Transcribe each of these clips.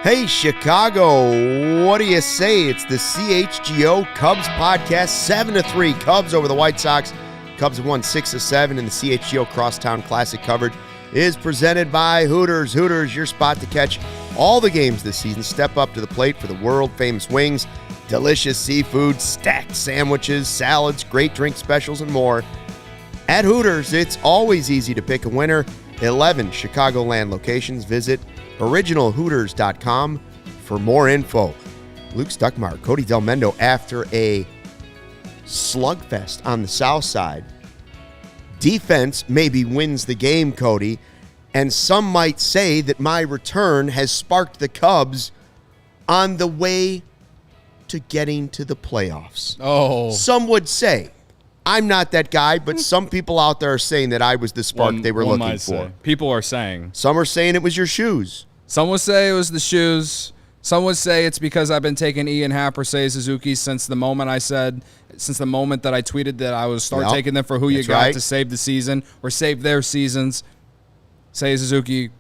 Hey, Chicago, what do you say? It's the CHGO Cubs podcast, 7-3. Cubs over the White Sox. Cubs have won 6 of 7, and the CHGO Crosstown Classic coverage is presented by Hooters. Hooters, your spot to catch all the games this season. Step up to the plate for the world-famous wings, delicious seafood, stacked sandwiches, salads, great drink specials, and more. At Hooters, it's always easy to pick a winner. 11 Chicagoland locations. Visit originalhooters.com for more info. Luke Stuckmeyer, Cody Delmendo, after a slugfest on the south side. Defense maybe wins the game, Cody, and some might say that my return has sparked the Cubs on the way to getting to the playoffs. Oh. Some would say. I'm not that guy, but some people out there are saying that I was the spark they were looking for. People are saying. Some are saying it was your shoes. Some would say it was the shoes. Some would say it's because I've been taking Ian Happ or Seiya Suzuki since the moment that I tweeted that I was taking them for who you got to save the season or save their seasons. Seiya Suzuki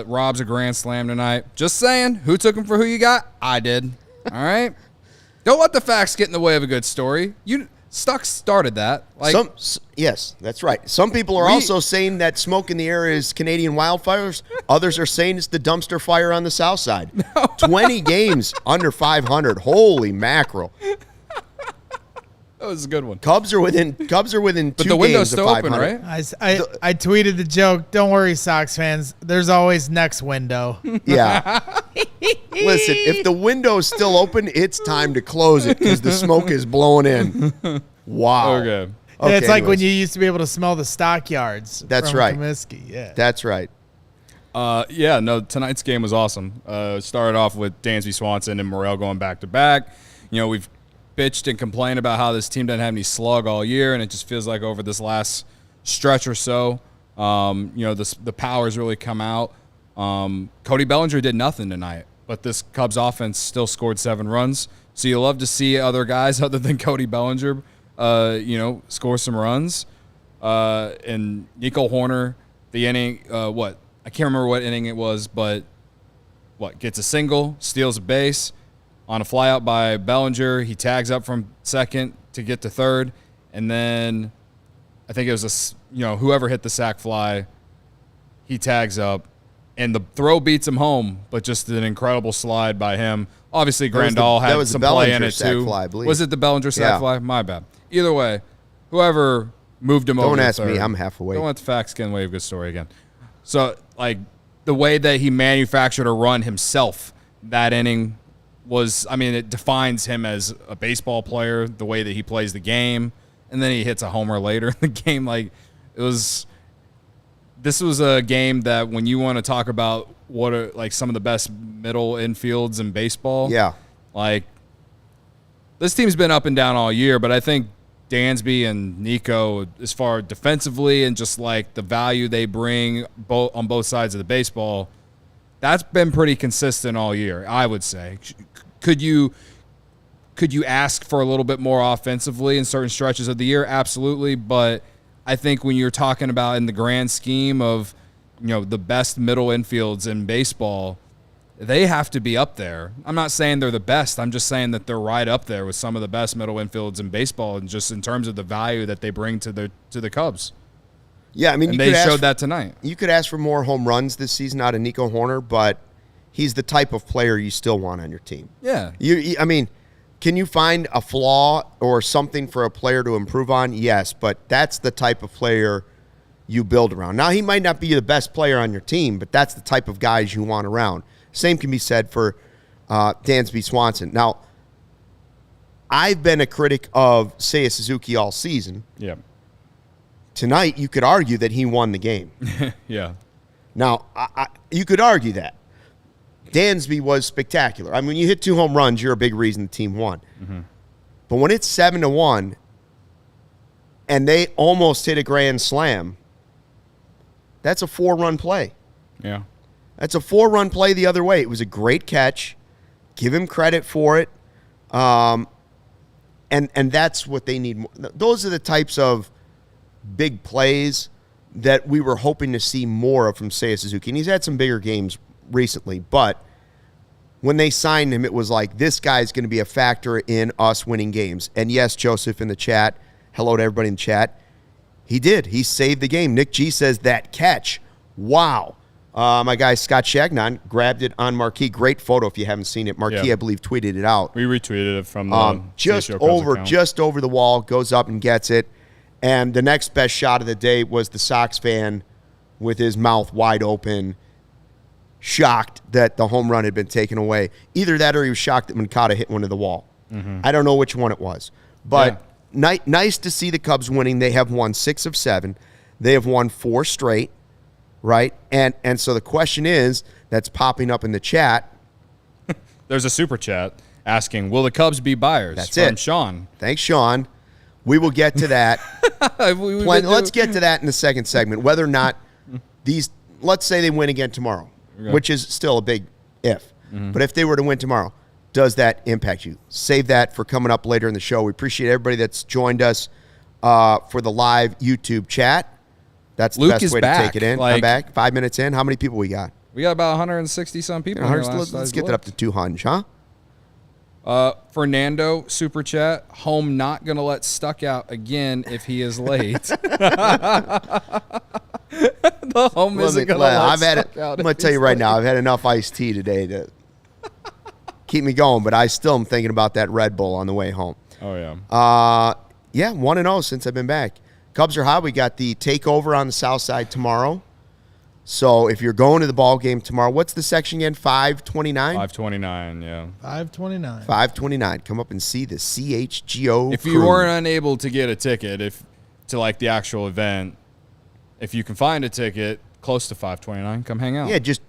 robs a grand slam tonight. Just saying, who took him for who you got? I did. All right? Don't let the facts get in the way of a good story. Stuck started that. Yes, that's right. Some people are also saying that smoke in the air is Canadian wildfires. Others are saying it's the dumpster fire on the south side. No. 20 games under 500. Holy mackerel. That was a good one. Cubs are within 2 games of 500. But the window's still open, right? I tweeted the joke, don't worry, Sox fans. There's always next window. Yeah. Listen, if the window's still open, it's time to close it because the smoke is blowing in. Wow. Okay. Yeah, it's like when you used to be able to smell the stockyards. That's from right. Comiskey. Yeah. That's right. Tonight's game was awesome. Started off with Dansby Swanson and Morel going back-to-back. We've bitched and complained about how this team doesn't have any slug all year, and it just feels like over this last stretch or so, the power's really come out. Cody Bellinger did nothing tonight, but this Cubs offense still scored 7 runs. So you love to see other guys other than Cody Bellinger, score some runs. And Nico Hoerner, the inning, I can't remember what inning it was, but gets a single, steals a base. On a flyout by Bellinger, he tags up from second to get to third, and then I think it was whoever hit the sac fly, he tags up, and the throw beats him home, but just an incredible slide by him. Obviously, Grandal had some play in it too. Fly, I believe. Was it the Bellinger sac fly? My bad. Either way, whoever moved him over. Don't ask me. I'm half awake. Don't let the facts get in the way of a good story again. So, the way that he manufactured a run himself that inning it defines him as a baseball player, the way that he plays the game, and then he hits a homer later in the game. This was a game that when you want to talk about what are some of the best middle infields in baseball, this team's been up and down all year, but I think Dansby and Nico, as far defensively and just the value they bring on both sides of the baseball, that's been pretty consistent all year, I would say. Could you ask for a little bit more offensively in certain stretches of the year? Absolutely, but I think when you're talking about in the grand scheme of the best middle infields in baseball, they have to be up there. I'm not saying they're the best. I'm just saying that they're right up there with some of the best middle infields in baseball, and just in terms of the value that they bring to the Cubs. Yeah, they showed that tonight. You could ask for more home runs this season out of Nico Hoerner, but he's the type of player you still want on your team. Yeah. Can you find a flaw or something for a player to improve on? Yes, but that's the type of player you build around. Now, he might not be the best player on your team, but that's the type of guys you want around. Same can be said for Dansby Swanson. Now, I've been a critic of Seiya Suzuki all season. Yeah. Tonight, you could argue that he won the game. Yeah. Now, you could argue that. Dansby was spectacular. When you hit 2 home runs, you're a big reason the team won. Mm-hmm. But when it's 7-1 and they almost hit a grand slam, that's a 4-run play. Yeah. That's a 4-run play the other way. It was a great catch. Give him credit for it. And that's what they need. Those are the types of big plays that we were hoping to see more of from Seiya Suzuki. And he's had some bigger games recently, but when they signed him, it was like, this guy's going to be a factor in us winning games. And yes, Joseph in the chat, hello to everybody in the chat, he did. He saved the game. Nick G says that catch, wow. My guy Scott Shagnon grabbed it on Marquee. Great photo if you haven't seen it. Marquee, I believe, tweeted it out. We retweeted it from the just over the wall, goes up and gets it. And the next best shot of the day was the Sox fan with his mouth wide open, shocked that the home run had been taken away. Either that or he was shocked that Mancata hit one to the wall. Mm-hmm. I don't know which one it was. But nice to see the Cubs winning. They have won 6 of 7. They have won 4 straight. Right? And so the question is, that's popping up in the chat. There's a super chat asking, will the Cubs be buyers? That's from it. Sean. Thanks, Sean. We will get to that. Let's get to that in the second segment. Whether or not these, let's say they win again tomorrow, which is still a big if. Mm-hmm. But if they were to win tomorrow, does that impact you? Save that for coming up later in the show. We appreciate everybody that's joined us for the live YouTube chat. That's the Luke best way back. to take it in. I'm back. 5 minutes in. How many people we got? We got about 160-some people. Let's get that up to 200, huh? Fernando, super chat. Home not going to let Stuck out again if he is late. The home isn't going to let Stuck out. I'm going to tell you right now, I've had enough iced tea today to keep me going, but I still am thinking about that Red Bull on the way home. Oh, yeah. 1-0 since I've been back. Cubs are hot. We got the takeover on the south side tomorrow. So if you're going to the ball game tomorrow, what's the section again? 529? 529, yeah. 529. 529. Come up and see the CHGO If you weren't unable to get a ticket to like the actual event, if you can find a ticket close to 529, come hang out. Yeah, just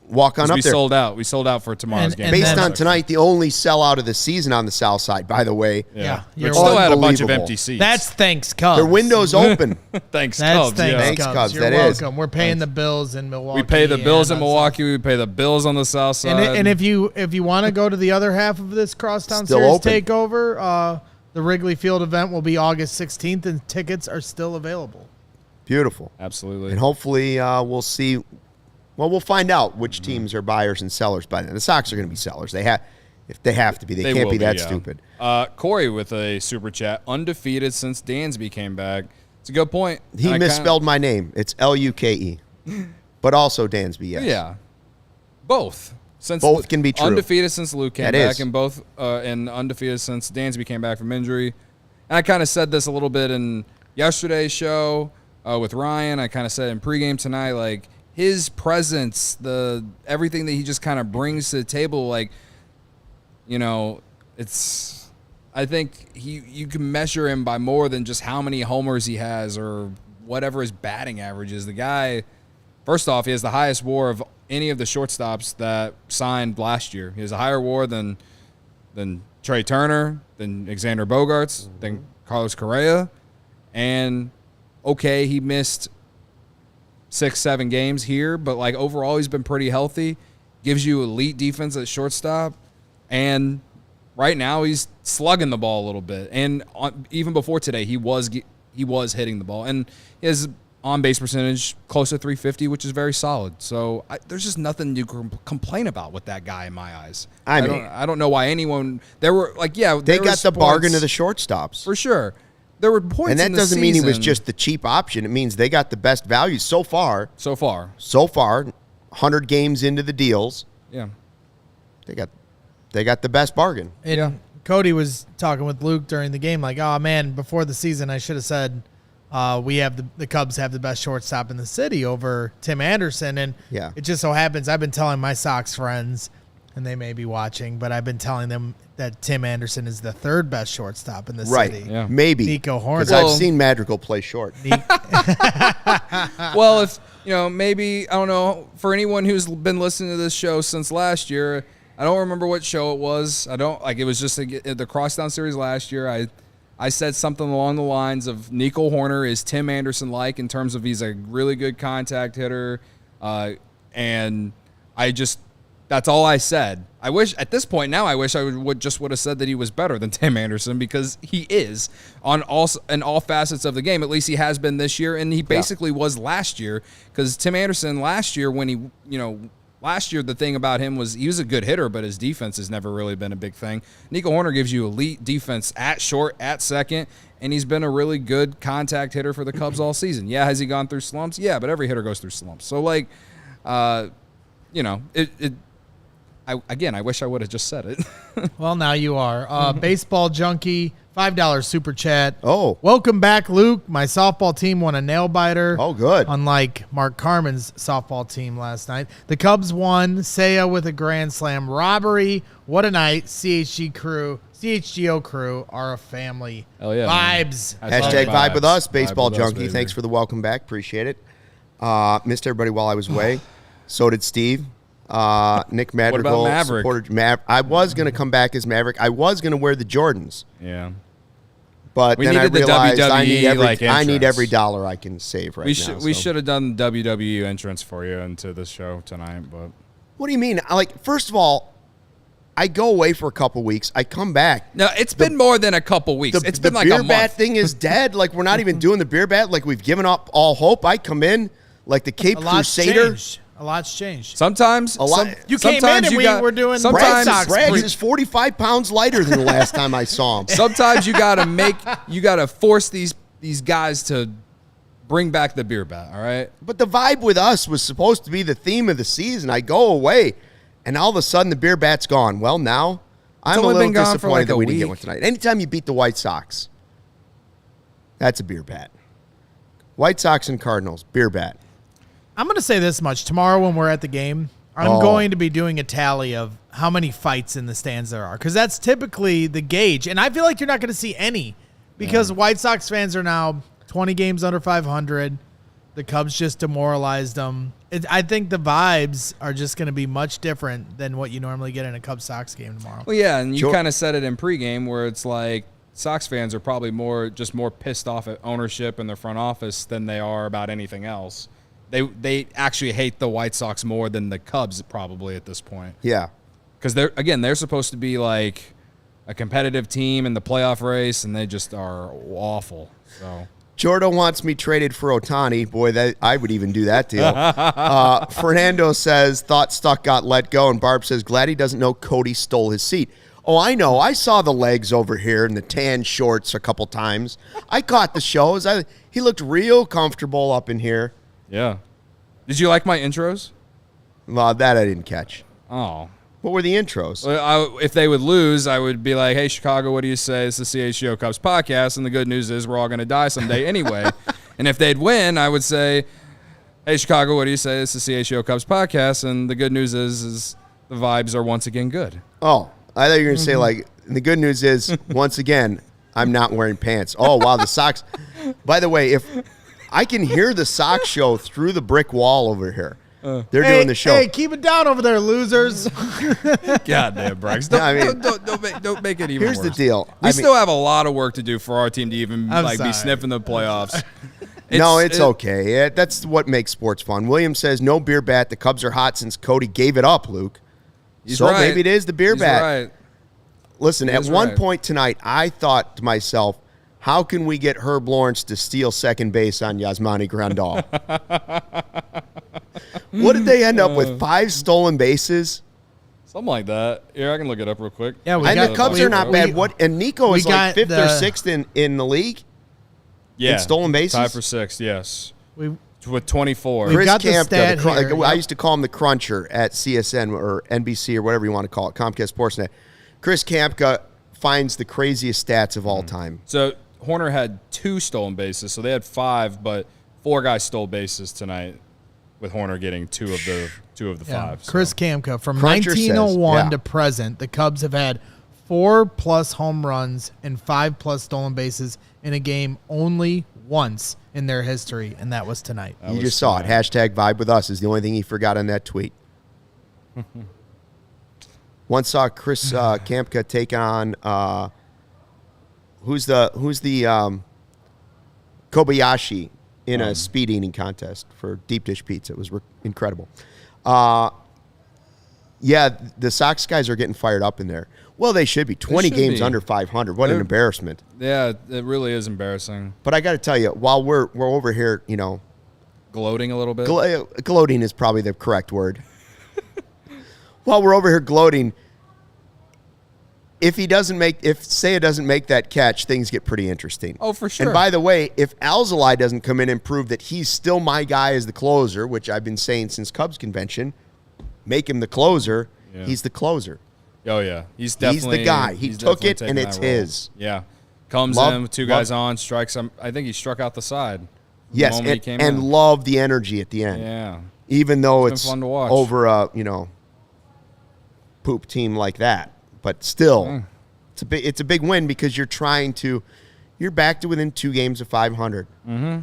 walk on up there. We sold out for tomorrow's game. Based on tonight, the only sellout of the season on the south side, by the way. Yeah. We still had a bunch of empty seats. That's thanks, Cubs. Their window's open. Thanks, Cubs. Thanks, Cubs. You're welcome. We're paying the bills in Milwaukee. We pay the bills in Milwaukee. We pay the bills on the south side. And if you want to go to the other half of this Crosstown Series takeover, the Wrigley Field event will be August 16th, and tickets are still available. Beautiful. Absolutely. And hopefully we'll see. Well, we'll find out which teams are buyers and sellers by then. The Sox are going to be sellers. If they have to be. They can't be that stupid. Corey with a super chat. Undefeated since Dansby came back. It's a good point. He misspelled my name. It's Luke. But also Dansby, yes. Yeah. Both. Both can be true. Undefeated since Luke came back, and both and undefeated since Dansby came back from injury. And I kind of said this a little bit in yesterday's show with Ryan. I kind of said in pregame tonight, like, his presence, everything that he just kind of brings to the table, like, it's. I think you can measure him by more than just how many homers he has or whatever his batting average is. The guy, first off, he has the highest WAR of any of the shortstops that signed last year. He has a higher WAR than Trey Turner, than Xander Bogaerts, than Carlos Correa, and he missed 6-7 games here, but like overall he's been pretty healthy, gives you elite defense at shortstop, and right now he's slugging the ball a little bit, and even before today he was hitting the ball, and his on-base percentage close to 350, which is very solid. So there's just nothing you can complain about with that guy in my eyes. I don't know why anyone they got the bargain of the shortstops for sure. There were points, and that doesn't mean he was just the cheap option. It means they got the best value so far. 100 games into the deals. Yeah, they got the best bargain. And Cody was talking with Luke during the game, like, oh man, before the season I should have said the Cubs have the best shortstop in the city over Tim Anderson, and it just so happens I've been telling my Sox friends, and they may be watching, but I've been telling them that Tim Anderson is the third best shortstop in the city. Yeah. Maybe. Nico Hoerner. Because I've seen Madrigal play short. Well, if, maybe, I don't know, for anyone who's been listening to this show since last year, I don't remember what show it was. It was just the Crosstown Series last year. I said something along the lines of Nico Hoerner is Tim Anderson-like in terms of he's a really good contact hitter, and that's all I said. I wish at this point now I would have said that he was better than Tim Anderson, because he is in all facets of the game. At least he has been this year, and he basically was last year, because Tim Anderson last year when he last year the thing about him was he was a good hitter, but his defense has never really been a big thing. Nico Hoerner gives you elite defense at short, at second, and he's been a really good contact hitter for the Cubs all season. Yeah, has he gone through slumps? Yeah, but every hitter goes through slumps. So, like, I wish I would have just said it. Well, now you are. Baseball Junkie, $5 super chat. Oh. Welcome back, Luke. My softball team won a nail-biter. Oh, good. Unlike Mark Carmen's softball team last night. The Cubs won. Seiya with a grand slam. Robbery. What a night. CHGO crew are a family. Hell yeah. Vibes. Hashtag vibe with us, Baseball Vibe with us, Junkie. baby. Thanks for the welcome back. Appreciate it. Missed everybody while I was away. So did Steve. Nick Madrigal. What about Maverick? I was going to come back as Maverick. I was going to wear the Jordans. Yeah. But We then I needed the realized I WWE, need entrance. every dollar I can save right now. We should have done the WWE entrance for you into the show tonight, but What do you mean? First of all, I go away for a couple weeks. I come back. no, it's been more than a couple weeks. It's been like a beer month. bat thing is dead. Like, we're not even doing the beer bat. Like, we've given up all hope. I come in like the Cape A lot's Crusader. changed. A lot's changed. Sometimes A lot. You came in and we were doing sometimes Red Sox Braggs is 45 pounds lighter than the last time I saw him. Sometimes you gotta force these guys to bring back the beer bat. All right. But the vibe with us was supposed to be the theme of the season. I go away, and all of a sudden the beer bat's gone. Well, now I'm a only little been gone for disappointed like that a we didn't get week. one tonight. Anytime you beat the White Sox, that's a beer bat. White Sox and Cardinals, beer bat. I'm going to say this much. Tomorrow when we're at the game, I'm going to be doing a tally of how many fights in the stands there are, because that's typically the gauge. And I feel like you're not going to see any because White Sox fans are now 20 games under 500. The Cubs just demoralized them. I think the vibes are just going to be much different than what you normally get in a Cubs-Sox game tomorrow. Well, yeah, and you Sure. kind of said it in pregame where it's like Sox fans are probably more pissed off at ownership and their front office than they are about anything else. They actually hate the White Sox more than the Cubs probably at this point. Yeah. Because they're supposed to be like a competitive team in the playoff race, and they just are awful. So Jordo wants me traded for Ohtani. Boy, that I would even do that deal. Fernando says, thought Stuck got let go. And Barb says, glad he doesn't know Cody stole his seat. Oh, I know. I saw the legs over here and the tan shorts a couple times. I caught the shows. He looked real comfortable up in here. yeah. Did you like my intros? Well, that I didn't catch. Oh. What were the intros? If they would lose, I would be like, hey, Chicago, what do you say? It's the CHGO Cubs podcast, and the good news is we're all going to die someday anyway. And if they'd win, I would say, hey, Chicago, what do you say? It's the CHGO Cubs podcast, and the good news is the vibes are once again good. Oh, I thought you were going to say, like, and the good news is, once again, I'm not wearing pants. Oh, wow, the Sox. By the way, if I can hear the Sox show through the brick wall over here. They're doing the show. Hey, keep it down over there, losers. Goddamn, Braggs. Don't make it even Here's worse. the deal. We still have a lot of work to do for our team to even be sniffing the playoffs. It's okay. That's what makes sports fun. William says, no beer bat. The Cubs are hot since Cody gave it up, Luke. He's so right. maybe it is the beer He's bat. Right. Listen, at one right. point tonight, I thought to myself, how can we get Herb Lawrence to steal second base on Yasmani Grandal? What did they end up with? 5 stolen bases? Something like that. Here, I can look it up real quick. Yeah, And the Cubs are not bad. And Nico is like 5th or 6th in the league? Yeah. In stolen bases? Tied for 6th, yes. We With 24. We've Chris got the Kampka, stat here, I yep. used to call him the Cruncher at CSN or NBC or whatever you want to call it, Comcast Sportsnet. Chris Kampka finds the craziest stats of all time. So Horner had 2 stolen bases, so they had 5, but 4 guys stole bases tonight, with Horner getting 2 of the 5. So. Chris Kampka, from Cruncher 1901 says, yeah. to present, the Cubs have had 4+ home runs and 5+ stolen bases in a game only once in their history, and that was tonight. You just saw it. Hashtag vibe with us is the only thing he forgot on that tweet. Once saw Chris Kampka take on who's the Kobayashi in a speed eating contest for deep dish pizza. It was incredible. Yeah, the Sox guys are getting fired up in there. Well, they should be. 20 games under 500. What an embarrassment. Yeah, it really is embarrassing. But I got to tell you, while we're over here, Gloating a little bit. gloating is probably the correct word. while we're over here gloating, if Seiya doesn't make that catch, things get pretty interesting. Oh, for sure. And by the way, if ALLCITY doesn't come in and prove that he's still my guy as the closer, which I've been saying since Cubs convention, make him the closer. Yeah. He's the closer. Oh yeah, he's the guy. He took it and it's his. Yeah, comes in with two guys on, strikes him. I think he struck out the side. Yes, and love the energy at the end. Yeah, even though it's fun to watch over a poop team like that. But still, it's a big win because you're back to within 2 games of 500. Mm-hmm.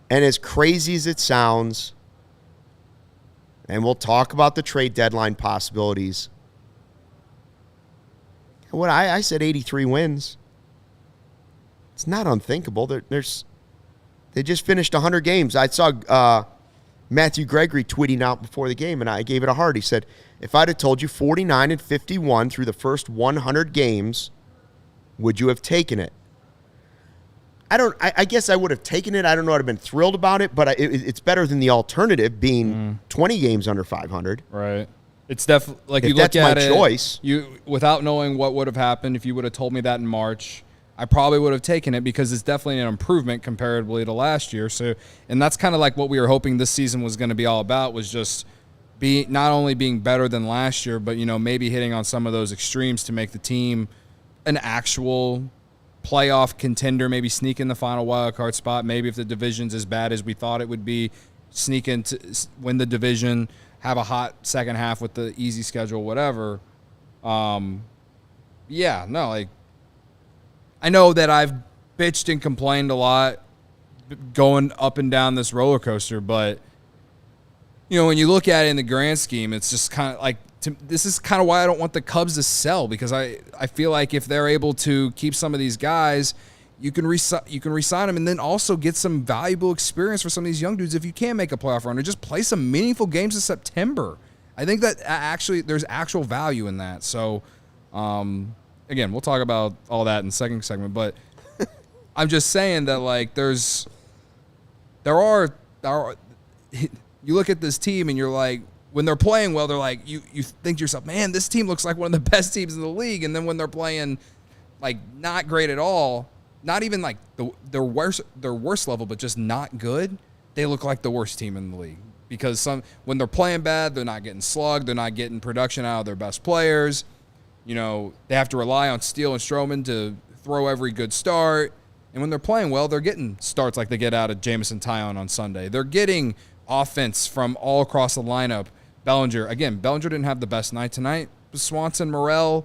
And as crazy as it sounds, and we'll talk about the trade deadline possibilities. What I said 83 wins. It's not unthinkable. They just finished 100 games. I saw Matthew Gregory tweeting out before the game, and I gave it a heart. He said, if I'd have told you 49-51 through the first 100 games, would you have taken it? I guess I would have taken it. I don't know. I'd have been thrilled about it, but it's better than the alternative being 20 games under 500. Right. It's definitely like you look at it. That's my choice. Without knowing what would have happened, if you would have told me that in March, I probably would have taken it because it's definitely an improvement comparatively to last year. So, and that's kind of like what we were hoping this season was going to be all about, was just not only being better than last year, but maybe hitting on some of those extremes to make the team an actual playoff contender, maybe sneak in the final wild card spot. Maybe if the division's as bad as we thought it would be, sneak in to win the division, have a hot second half with the easy schedule, whatever. I know that I've bitched and complained a lot going up and down this roller coaster, but when you look at it in the grand scheme, it's just kind of like, this is kind of why I don't want the Cubs to sell, because I feel like if they're able to keep some of these guys, you can re-sign them and then also get some valuable experience for some of these young dudes. If you can make a playoff run, or just play some meaningful games in September, I think that actually there's actual value in that. So, again, we'll talk about all that in the second segment, but I'm just saying that there are you look at this team and you're like, when they're playing well, they're like, you think to yourself, man, this team looks like one of the best teams in the league. And then when they're playing like not great at all, not even like their worst level, but just not good, they look like the worst team in the league. Because when they're playing bad, they're not getting slugged, they're not getting production out of their best players. They have to rely on Steele and Stroman to throw every good start. And when they're playing well, they're getting starts like they get out of Jamison Tyone on Sunday. They're getting offense from all across the lineup. Bellinger didn't have the best night tonight. Swanson, Morel,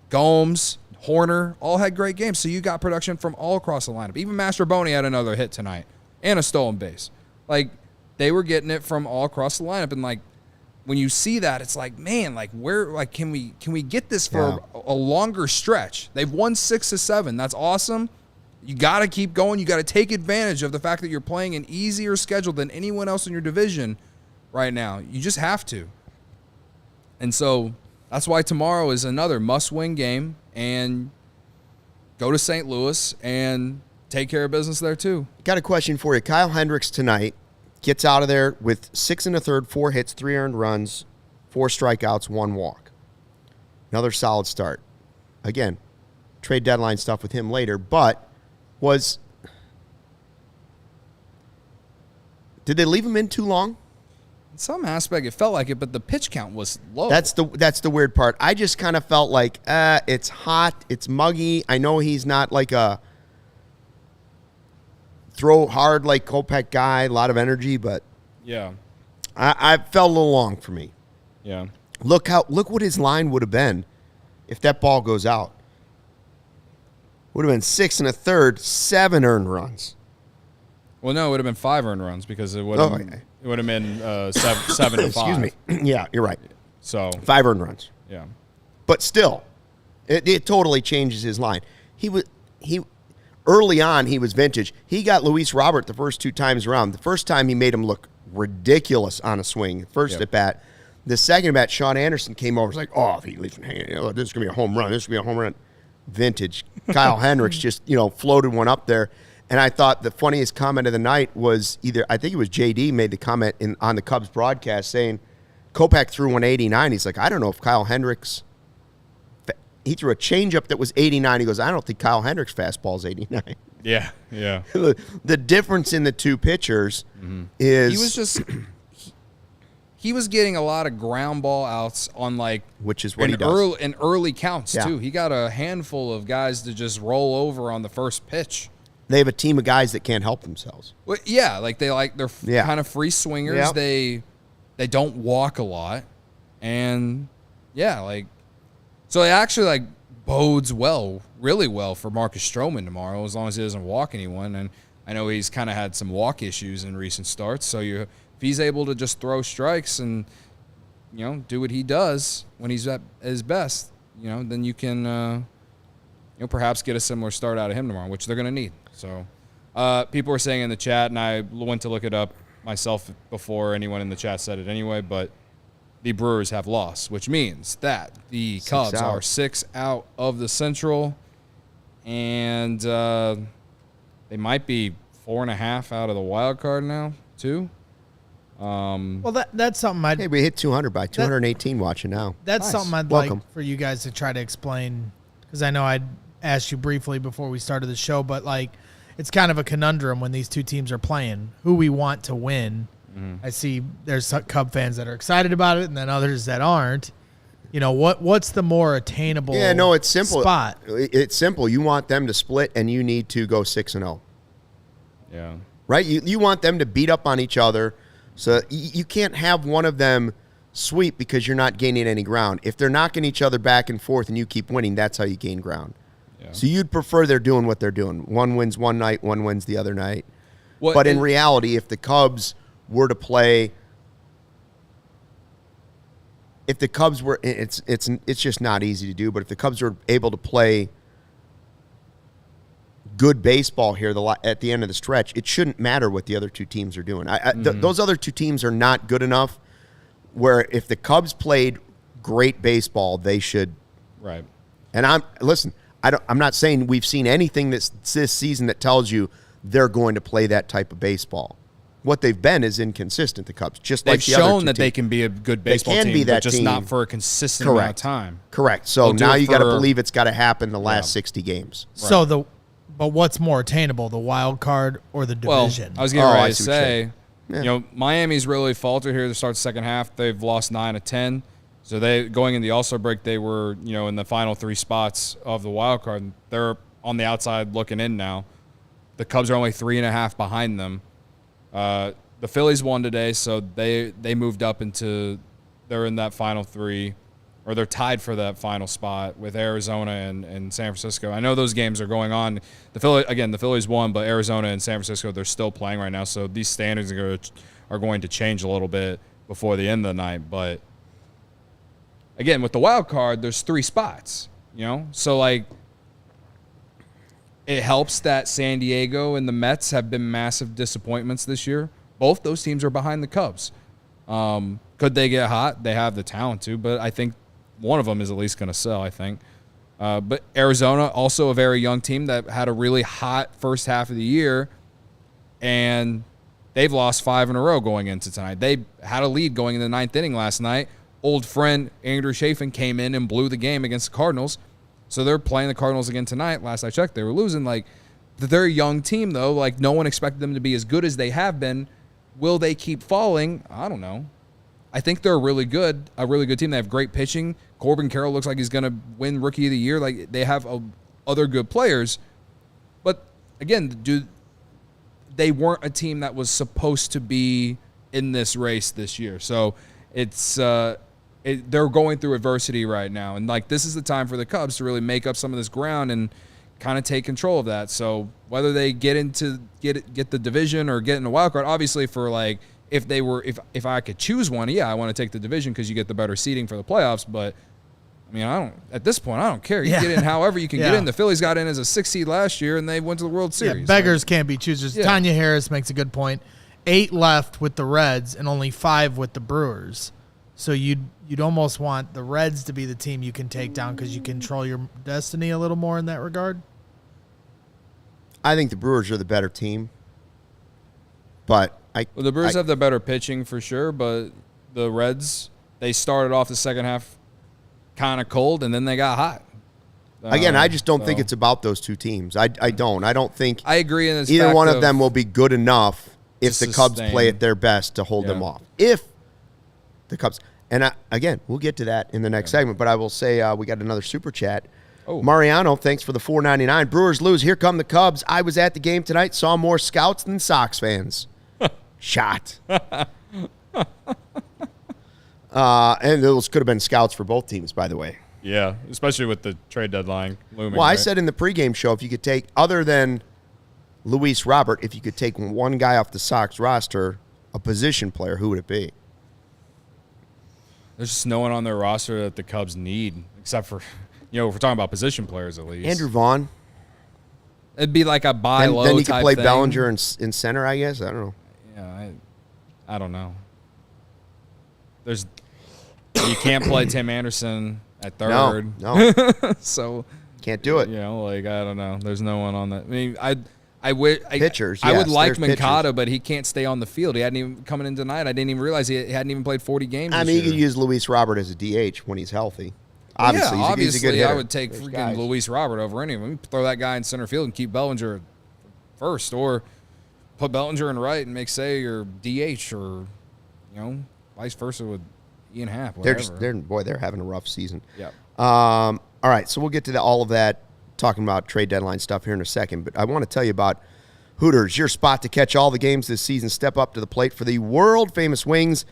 Gomes, Horner all had great games. So you got production from all across the lineup. Even Mastroboni had another hit tonight and a stolen base. Like, they were getting it from all across the lineup. And, like, when you see that, it's like, man, like, where, like, can we get this for a longer stretch? They've won 6 of 7. That's awesome. You got to keep going. You got to take advantage of the fact that you're playing an easier schedule than anyone else in your division right now. You just have to. And so that's why tomorrow is another must-win game, and go to St. Louis and take care of business there too. Got a question for you. Kyle Hendricks tonight gets out of there with 6 1/3, 4 hits, 3 earned runs, 4 strikeouts, 1 walk. Another solid start. Again, trade deadline stuff with him later, but did they leave him in too long? In some aspect, it felt like it, but the pitch count was low. That's the weird part. I just kind of felt like, it's hot, it's muggy. I know he's not like a throw hard like Kopech guy, a lot of energy, but yeah, I felt a little long for me. Yeah. Look what his line would have been if that ball goes out. Would have been 6 1/3, 7 earned runs. Well, no, it would have been 5 earned runs because it would have been 7 to 5. Excuse me. Yeah, you're right. So 5 earned runs. Yeah, but still, it totally changes his line. He early on he was vintage. He got Luis Robert the first 2 times around. The first time he made him look ridiculous on a swing. First at bat. The second at bat, Sean Anderson came over. Was like, oh, if he leaves him hanging, this is gonna be a home run. This is gonna be a home run. Vintage. Kyle Hendricks just floated one up there. And I thought the funniest comment of the night was I think it was JD made the comment on the Cubs broadcast saying, Kopech threw 189. He's like, I don't know if Kyle Hendricks. He threw a changeup that was 89. He goes, I don't think Kyle Hendricks' fastball is 89. Yeah, yeah. The difference in the two pitchers is he was just he was getting a lot of ground ball outs on which is what he does in early counts too. He got a handful of guys to just roll over on the first pitch. They have a team of guys that can't help themselves. Well, yeah, they're kind of free swingers. Yep. They don't walk a lot, and so it actually bodes really well for Marcus Stroman tomorrow, as long as he doesn't walk anyone. And I know he's kind of had some walk issues in recent starts. So if he's able to just throw strikes and do what he does when he's at his best, then you can perhaps get a similar start out of him tomorrow, which they're going to need. So people were saying in the chat, and I went to look it up myself before anyone in the chat said it anyway, but the Brewers have lost, which means that the Cubs are 6 out of the Central, and they might be 4.5 out of the wild card now, too. Well, that's something Hey, we hit 200 by 218 watching now. That's nice. something I'd Welcome. like for you guys to try to explain, because I know I'd asked you briefly before we started the show, but it's kind of a conundrum when these two teams are playing, who we want to win. I see there's some Cub fans that are excited about it and then others that aren't. What's the more attainable it's simple. spot? It's simple. You want them to split, and you need to go 6-0. Yeah. Right? You want them to beat up on each other. So you can't have one of them sweep because you're not gaining any ground. If they're knocking each other back and forth and you keep winning, that's how you gain ground. Yeah. So you'd prefer they're doing what they're doing. One wins one night, one wins the other night. But in reality, if the Cubs were to play, it's just not easy to do. But if the Cubs were able to play good baseball here at the end of the stretch, it shouldn't matter what the other two teams are doing. Those other two teams are not good enough where if the Cubs played great baseball, they should. Right. And I'm not saying we've seen anything this season that tells you they're going to play that type of baseball. What they've been is inconsistent, the Cubs. Just they've like the other shown two that teams. they can be a good baseball team, be that but just team. not for a consistent amount of time. Correct. So They'll now you got to believe it's got to happen the last 60 games. Right. So but what's more attainable, the wild card or the division? Well, I was getting ready to say, Miami's really faltered here to start the second half. They've lost 9 of 10. So they going in the All-Star break, they were in the final 3 spots of the wild card. They're on the outside looking in now. The Cubs are only 3.5 behind them. The Phillies won today, so they moved up they're in that final 3, or they're tied for that final spot with Arizona and San Francisco. I know those games are going on. The Phillies won, but Arizona and San Francisco, they're still playing right now, so these standards are going to change a little bit before the end of the night. But again, with the wild card, there's 3 spots, so it helps that San Diego and the Mets have been massive disappointments this year. Both those teams are behind the Cubs. Could they get hot? They have the talent to, but I think one of them is at least going to sell, I think. But Arizona, also a very young team that had a really hot first half of the year, and they've lost 5 in a row going into tonight. They had a lead going in the 9th inning last night. Old friend Andrew Chafin came in and blew the game against the Cardinals. So they're playing the Cardinals again tonight. Last I checked, they were losing. They're a young team, though. No one expected them to be as good as they have been. Will they keep falling? I don't know. I think they're a really good team. They have great pitching. Corbin Carroll looks like he's going to win Rookie of the Year. They have other good players. But, again, they weren't a team that was supposed to be in this race this year. So it's they're going through adversity right now. And, this is the time for the Cubs to really make up some of this ground and kind of take control of that. So whether they get the division or get in the wild card, obviously if I could choose one, I want to take the division because you get the better seeding for the playoffs. But at this point, I don't care. You get in however you can get in. The Phillies got in as a 6 seed last year and they went to the World Series. Beggars can't be choosers. Yeah. Tanya Harris makes a good point. 8 left with the Reds and only 5 with the Brewers. So you'd almost want the Reds to be the team you can take down because you control your destiny a little more in that regard. I think the Brewers are the better team, but the Brewers have the better pitching for sure, but the Reds, they started off the second half kind of cold, and then they got hot. Again, I just don't think it's about those two teams. I don't. I don't think I agree in this either one of them will be good enough if the Cubs sustain. play at their best to hold them off. If the Cubs, and again, we'll get to that in the next segment, but I will say we got another super chat. Oh. Mariano, thanks for the $4.99. Brewers lose. Here come the Cubs. I was at the game tonight, saw more Scouts than Sox fans. Shot. And those could have been Scouts for both teams, by the way. Yeah, especially with the trade deadline looming. Well, I right? said in the pregame show, if you could take, other than Luis Robert, if you could take one guy off the Sox roster, a position player, who would it be? There's just no one on their roster that the Cubs need, except for, if we're talking about position players at least. Andrew Vaughn. It'd be like a buy low Then you could type play thing. Bellinger in center, I guess. I don't know. Yeah, I don't know. You can't play Tim Anderson at third. No. So Can't do it. I don't know. There's no one on that. I mean, Pitchers, I would yes, like there's Mancada, pitchers. but he can't stay on the field. He hadn't even coming in tonight. I didn't even realize he hadn't even played 40 games. I mean, you could use Luis Robert as a DH when he's healthy. Obviously, he's a good hitter. I would take freaking Luis Robert over any of them. Throw that guy in center field and keep Bellinger first, or put Bellinger in right and make Say your DH, or vice versa with Ian Happ. Whatever. They're having a rough season. Yeah. All right, so we'll get to all of that, talking about trade deadline stuff here in a second. But I want to tell you about Hooters, your spot to catch all the games this season. Step up to the plate for the world-famous wings,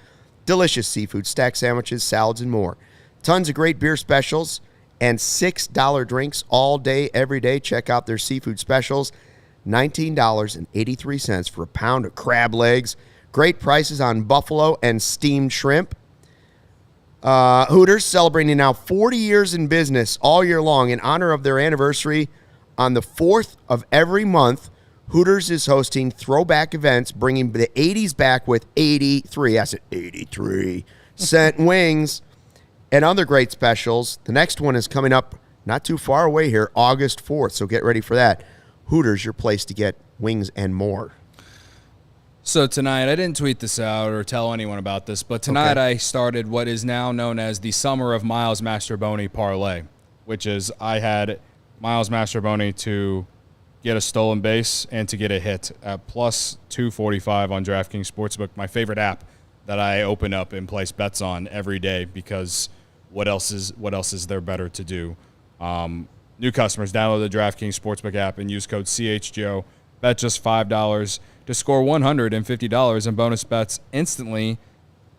delicious seafood, stack sandwiches, salads, and more. Tons of great beer specials and $6 drinks all day, every day. Check out their seafood specials. $19.83 for a pound of crab legs. Great prices on buffalo and steamed shrimp. Hooters celebrating now 40 years in business all year long in honor of their anniversary. On the 4th of every month, Hooters is hosting throwback events, bringing the 80s back with 83-cent wings and other great specials. The next one is coming up not too far away here, August 4th, so get ready for that. Hooters, your place to get wings and more. So tonight, I didn't tweet this out or tell anyone about this, but tonight I started what is now known as the Summer of Miles Mastroboni parlay, which is I had Miles Mastroboni to get a stolen base and to get a hit at plus 245 on DraftKings Sportsbook, my favorite app that I open up and place bets on every day, because what else is there better to do? New customers, download the DraftKings Sportsbook app and use code CHGO. Bet just $5 to score $150 in bonus bets instantly.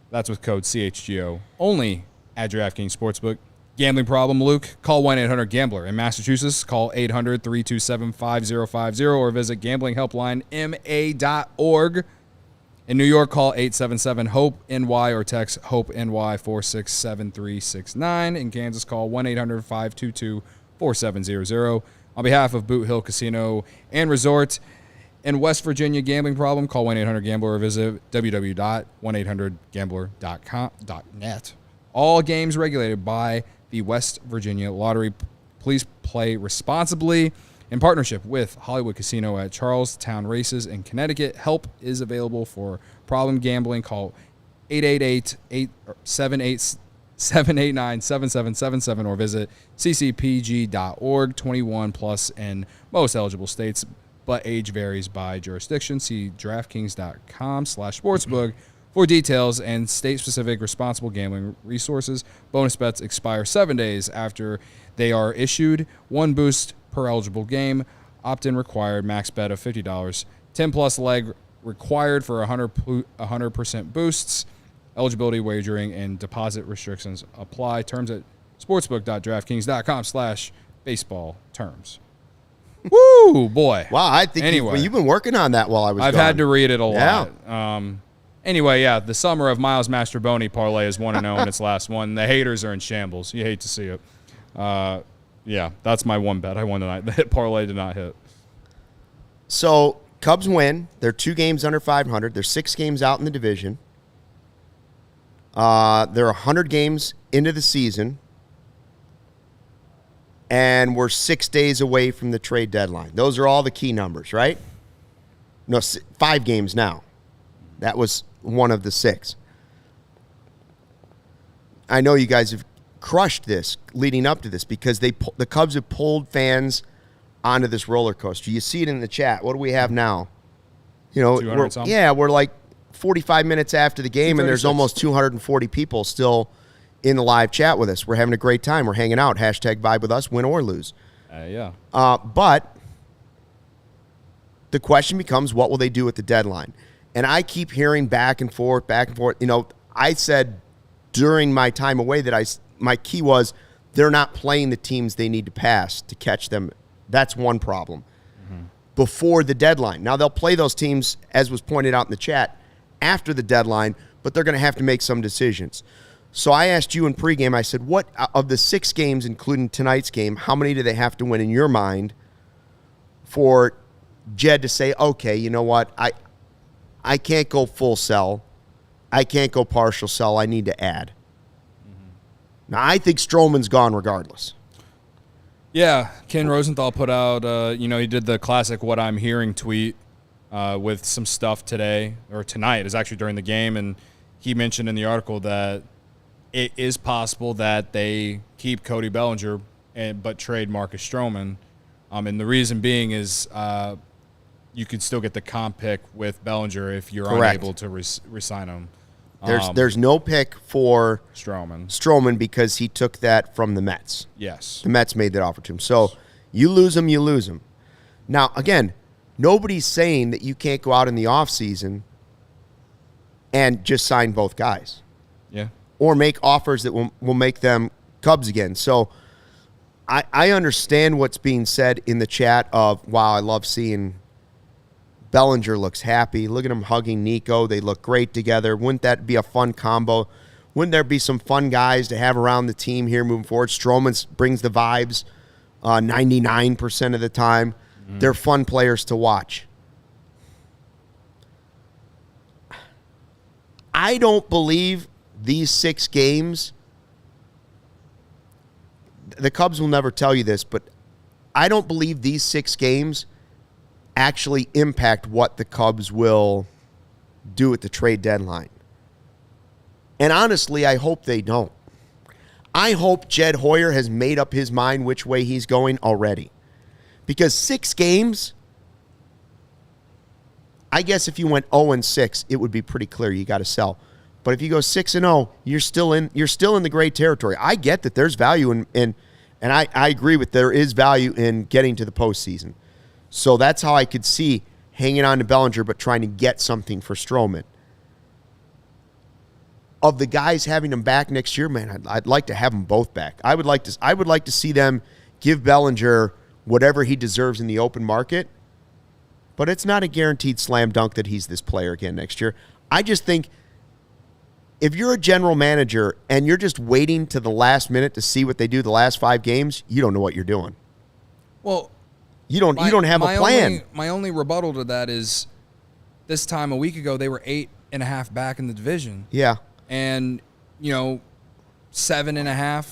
That's with code CHGO. Only at DraftKings Sportsbook. Gambling problem, Luke? Call 1-800-GAMBLER. In Massachusetts, call 800-327-5050 or visit gamblinghelplinema.org. In New York, call 877-HOPE-NY or text HOPE-NY 467369. In Kansas, call 1-800-522-4700. On behalf of Boot Hill Casino and Resort in West Virginia, gambling problem, call 1-800-GAMBLER or visit www.1800gambler.net. All games regulated by the West Virginia Lottery. Please play responsibly. In partnership with Hollywood Casino at Charlestown Races in Connecticut, help is available for problem gambling. Call 888-789-7777 or visit ccpg.org. 21 plus in most eligible states, but age varies by jurisdiction. See DraftKings.com/sportsbook for details and state-specific responsible gambling resources. Bonus bets expire 7 days after they are issued. One boost per eligible game. Opt-in required. Max bet of $50. 10-plus leg required for 100% boosts. Eligibility, wagering, and deposit restrictions apply. Terms at sportsbook.draftkings.com/baseball terms. Woo, boy. Wow, I think you've been working on that while I was I've gone. had to read it a lot. Yeah. Anyway, the Summer of Miles Mastroboni parlay is 1-0 in its last one. The haters are in shambles. You hate to see it. That's my one bet I won tonight. The hit parlay did not hit. So Cubs win. They're 2 games under 500. They're 6 games out in the division. They're 100 games into the season. And we're 6 days away from the trade deadline. Those are all the key numbers, right? No, 5 games now. That was one of the 6. I know you guys have crushed this leading up to this because the Cubs have pulled fans onto this roller coaster. You see it in the chat. What do we have now? You know, we're like 45 minutes after the game, and there's almost 240 people still in the live chat with us. We're having a great time. We're hanging out. Hashtag vibe with us, win or lose. But the question becomes, what will they do at the deadline? And I keep hearing back and forth. You know, I said during my time away that my key was they're not playing the teams they need to pass to catch them. That's one problem. Before the deadline. Now, they'll play those teams, as was pointed out in the chat, after the deadline, but they're going to have to make some decisions. So I asked you in pregame, I said, what of the 6 games, including tonight's game, how many do they have to win in your mind for Jed to say, okay, you know what, I can't go full sell. I can't go partial sell. I need to add. Now, I think Stroman's gone regardless. Yeah, Ken Rosenthal put out, he did the classic "What I'm Hearing" tweet with some stuff today or tonight. It's actually during the game, and he mentioned in the article that it is possible that they keep Cody Bellinger but trade Marcus Stroman, and the reason being is you could still get the comp pick with Bellinger if you're unable to re-sign him. There's no pick for Stroman because he took that from the Mets. Yes. The Mets made that offer to him. So you lose him, you lose him. Now, again, nobody's saying that you can't go out in the offseason and just sign both guys. Yeah. Or make offers that will make them Cubs again. So I understand what's being said in the chat of, wow, I love seeing Bellinger looks happy. Look at him hugging Nico. They look great together. Wouldn't that be a fun combo? Wouldn't there be some fun guys to have around the team here moving forward? Stroman brings the vibes 99% of the time. They're fun players to watch. I don't believe these 6 games, the Cubs will never tell you this, but I don't believe these 6 games actually impact what the Cubs will do at the trade deadline. And honestly, I hope they don't. I hope Jed Hoyer has made up his mind which way he's going already. Because 6 games, I guess if you went 0-6, it would be pretty clear you got to sell. But if you go 6-0, you're still in the gray territory. I get that there's value in and I agree with there is value in getting to the postseason. So that's how I could see hanging on to Bellinger but trying to get something for Stroman. Of the guys having them back next year, man, I'd like to have them both back. I would like to see them give Bellinger whatever he deserves in the open market, but it's not a guaranteed slam dunk that he's this player again next year. I just think if you're a general manager and you're just waiting to the last minute to see what they do the last 5 games, you don't know what you're doing. Well, you don't have a plan. My only rebuttal to that is this time a week ago they were 8.5 back in the division. Yeah. And 7.5,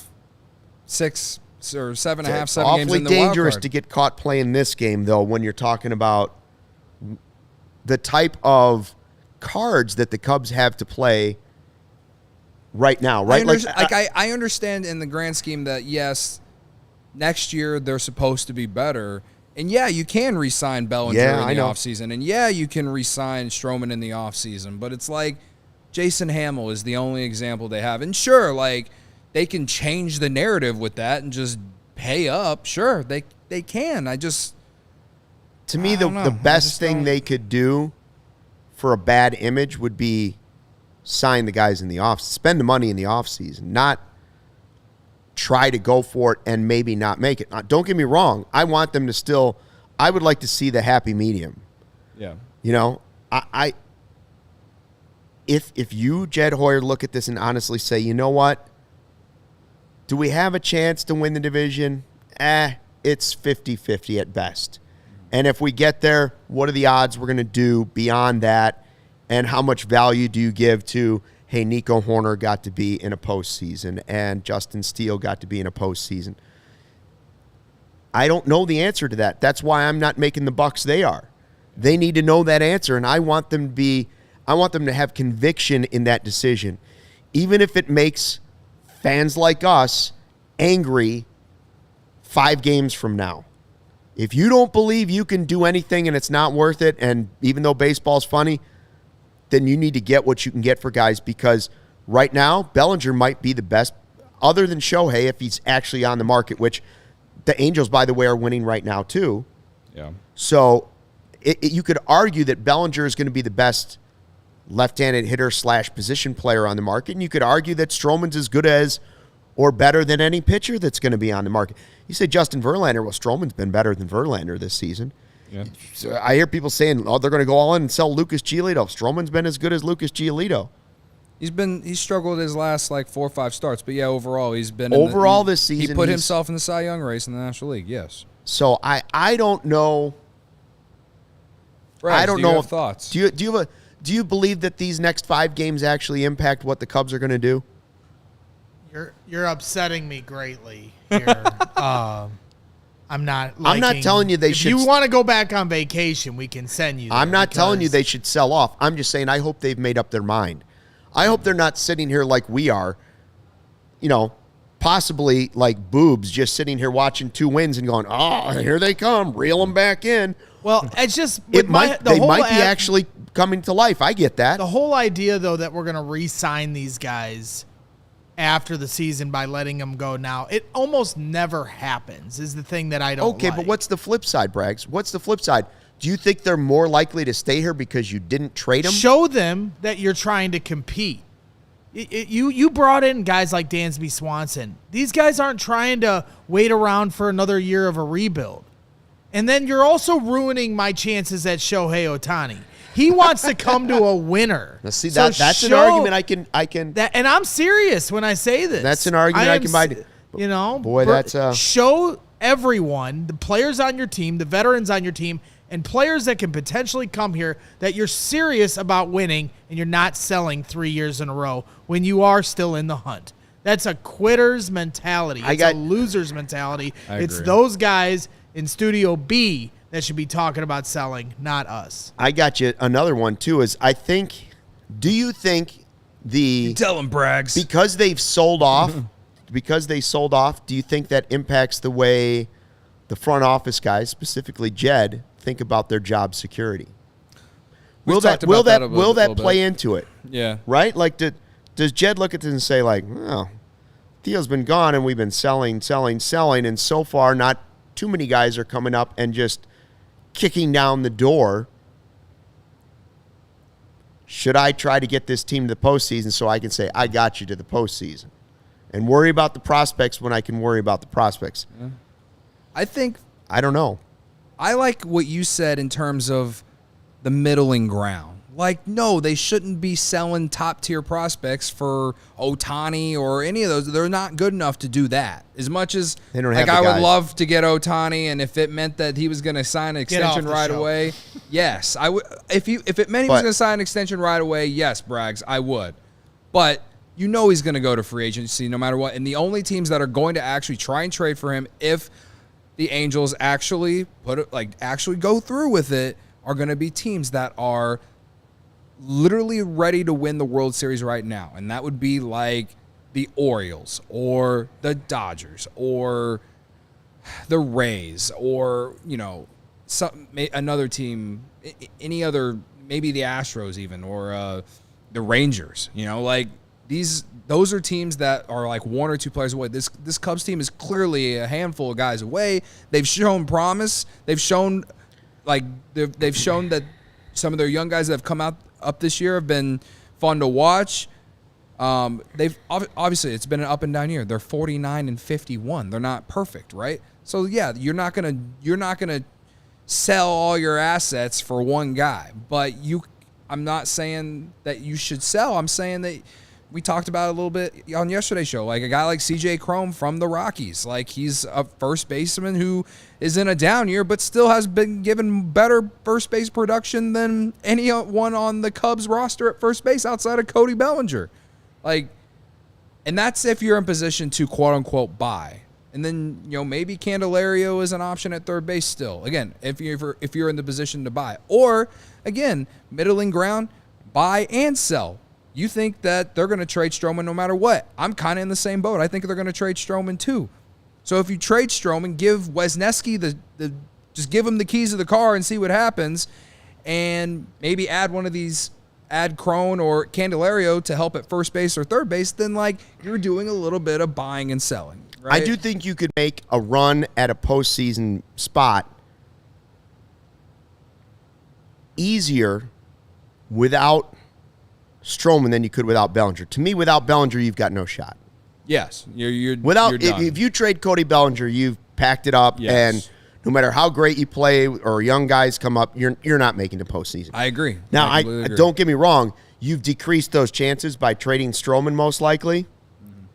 6 or 7.5, 7 games in the wild card. Awfully dangerous to get caught playing this game though when you're talking about the type of cards that the Cubs have to play right now, right? I understand in the grand scheme that yes, next year they're supposed to be better. And yeah, you can re-sign Bellinger in the offseason. And yeah, you can re-sign Stroman in the offseason. But it's like Jason Hamill is the only example they have. And sure, like they can change the narrative with that and just pay up. Sure, they can. To me, the best thing they could do for a bad image would be sign the guys in the off, spend the money in the offseason, not try to go for it and maybe not make it. Now, don't get me wrong. I want them to still – I would like to see the happy medium. Yeah. If you, Jed Hoyer, look at this and honestly say, you know what? Do we have a chance to win the division? It's 50-50 at best. And if we get there, what are the odds we're going to do beyond that? And how much value do you give to – hey, Nico Hoerner got to be in a postseason and Justin Steele got to be in a postseason. I don't know the answer to that. That's why I'm not making the bucks they are. They need to know that answer, and I want them to have conviction in that decision. Even if it makes fans like us angry 5 games from now. If you don't believe you can do anything and it's not worth it, and even though baseball's funny, then you need to get what you can get for guys, because right now, Bellinger might be the best, other than Shohei, if he's actually on the market, which the Angels, by the way, are winning right now too. Yeah. So you could argue that Bellinger is going to be the best left-handed hitter / position player on the market, and you could argue that Stroman's as good as or better than any pitcher that's going to be on the market. You say Justin Verlander, well, Stroman's been better than Verlander this season. Yeah. So I hear people saying, oh, they're going to go all in and sell Lucas Giolito. Stroman's been as good as Lucas Giolito. He's struggled his last 4 or 5 starts, but yeah, overall he's been this season. He put himself in the Cy Young race in the National League. Yes. So I don't know. Brad, I don't know. Have thoughts? Do you believe that these next 5 games actually impact what the Cubs are going to do? You're upsetting me greatly here. I'm not telling you they should. If you want to go back on vacation, we can send you there. I'm not telling you they should sell off. I'm just saying I hope they've made up their mind. I hope they're not sitting here like we are, possibly like boobs, just sitting here watching 2 wins and going, oh, here they come, reel them back in. Well, it's just they might be actually coming to life. I get that. The whole idea, though, that we're going to re-sign these guys after the season by letting them go now, it almost never happens, is the thing that I don't Okay, like. but what's the flip side, Braggs? What's the flip side? Do you think they're more likely to stay here because you didn't trade them? Show them that you're trying to compete. You brought in guys like Dansby Swanson. These guys aren't trying to wait around for another year of a rebuild. And then you're also ruining my chances at Shohei Ohtani. He wants to come to a winner. Now, see, that's an argument I can. And I'm serious when I say this. That's an argument I can buy. Show everyone, the players on your team, the veterans on your team, and players that can potentially come here, that you're serious about winning and you're not selling 3 years in a row when you are still in the hunt. That's a quitter's mentality. It's a loser's mentality. It's those guys in Studio B that should be talking about selling, not us. I got you. Another one, too, is do you think tell them, Braggs. Because they've sold off, do you think that impacts the way the front office guys, specifically Jed, think about their job security? Will that play into it? Yeah. Right? Like, does Jed look at this and say, like, oh, Theo's been gone and we've been selling, and so far not too many guys are coming up and just kicking down the door. Should I try to get this team to the postseason so I can say, I got you to the postseason, and worry about the prospects when I can worry about the prospects? Yeah. I don't know. I like what you said in terms of the middling ground. Like, no, they shouldn't be selling top-tier prospects for Ohtani or any of those. They're not good enough to do that. As much as they don't have I guys. would love to get Ohtani, and if it meant that he was going to sign an extension right away, yes, I would. If it meant he was going to sign an extension right away, yes, Braggs, I would. But he's going to go to free agency no matter what. And the only teams that are going to actually try and trade for him, if the Angels actually go through with it, are going to be teams that are literally ready to win the World Series right now. And that would be like the Orioles or the Dodgers or the Rays or, another team, any other, maybe the Astros even, or the Rangers, those are teams that are like 1 or 2 players away. This Cubs team is clearly a handful of guys away. They've shown promise. They've shown that some of their young guys that have come up this year have been fun to watch. They've obviously, it's been an up and down year. They're 49-51. They're not perfect, right? So yeah, you're not gonna sell all your assets for one guy. But I'm not saying that you should sell. I'm saying that we talked about it a little bit on yesterday's show. Like a guy like CJ Cron from the Rockies. Like he's a first baseman who is in a down year, but still has been given better first base production than anyone on the Cubs roster at first base outside of Cody Bellinger. And that's if you're in position to quote unquote buy. And then, maybe Candelario is an option at third base still. Again, if you're in the position to buy. Or, again, middling ground, buy and sell. you think that they're going to trade Stroman no matter what. I'm kind of in the same boat. I think they're going to trade Stroman too. So if you trade Stroman, give Wesneski just give him the keys of the car and see what happens, and maybe add one of these, add Crone or Candelario to help at first base or third base, then like you're doing a little bit of buying and selling. Right? I do think you could make a run at a postseason spot easier without Stroman than you could without Bellinger. To me, without Bellinger, you've got no shot. Yes, you're without. You're if you trade Cody Bellinger, you've packed it up, and no matter how great you play or young guys come up, you're not making the postseason. I agree. Now, I don't get me wrong. You've decreased those chances by trading Stroman most likely. Mm-hmm.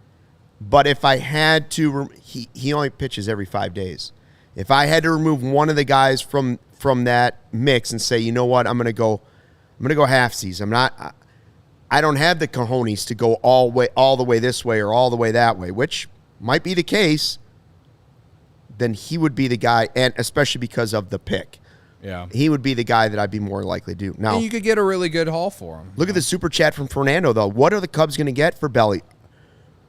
But if I had to, he only pitches every 5 days. If I had to remove one of the guys from that mix and say, you know what, I'm gonna go half season. I don't have the cojones to go all the way this way or all the way that way, which might be the case. Then he would be the guy, and especially because of the pick. Yeah, he would be the guy that I'd be more likely to do. Now, and you could get a really good haul for him. Look at the super chat from Fernando, though. What are the Cubs going to get for Belly?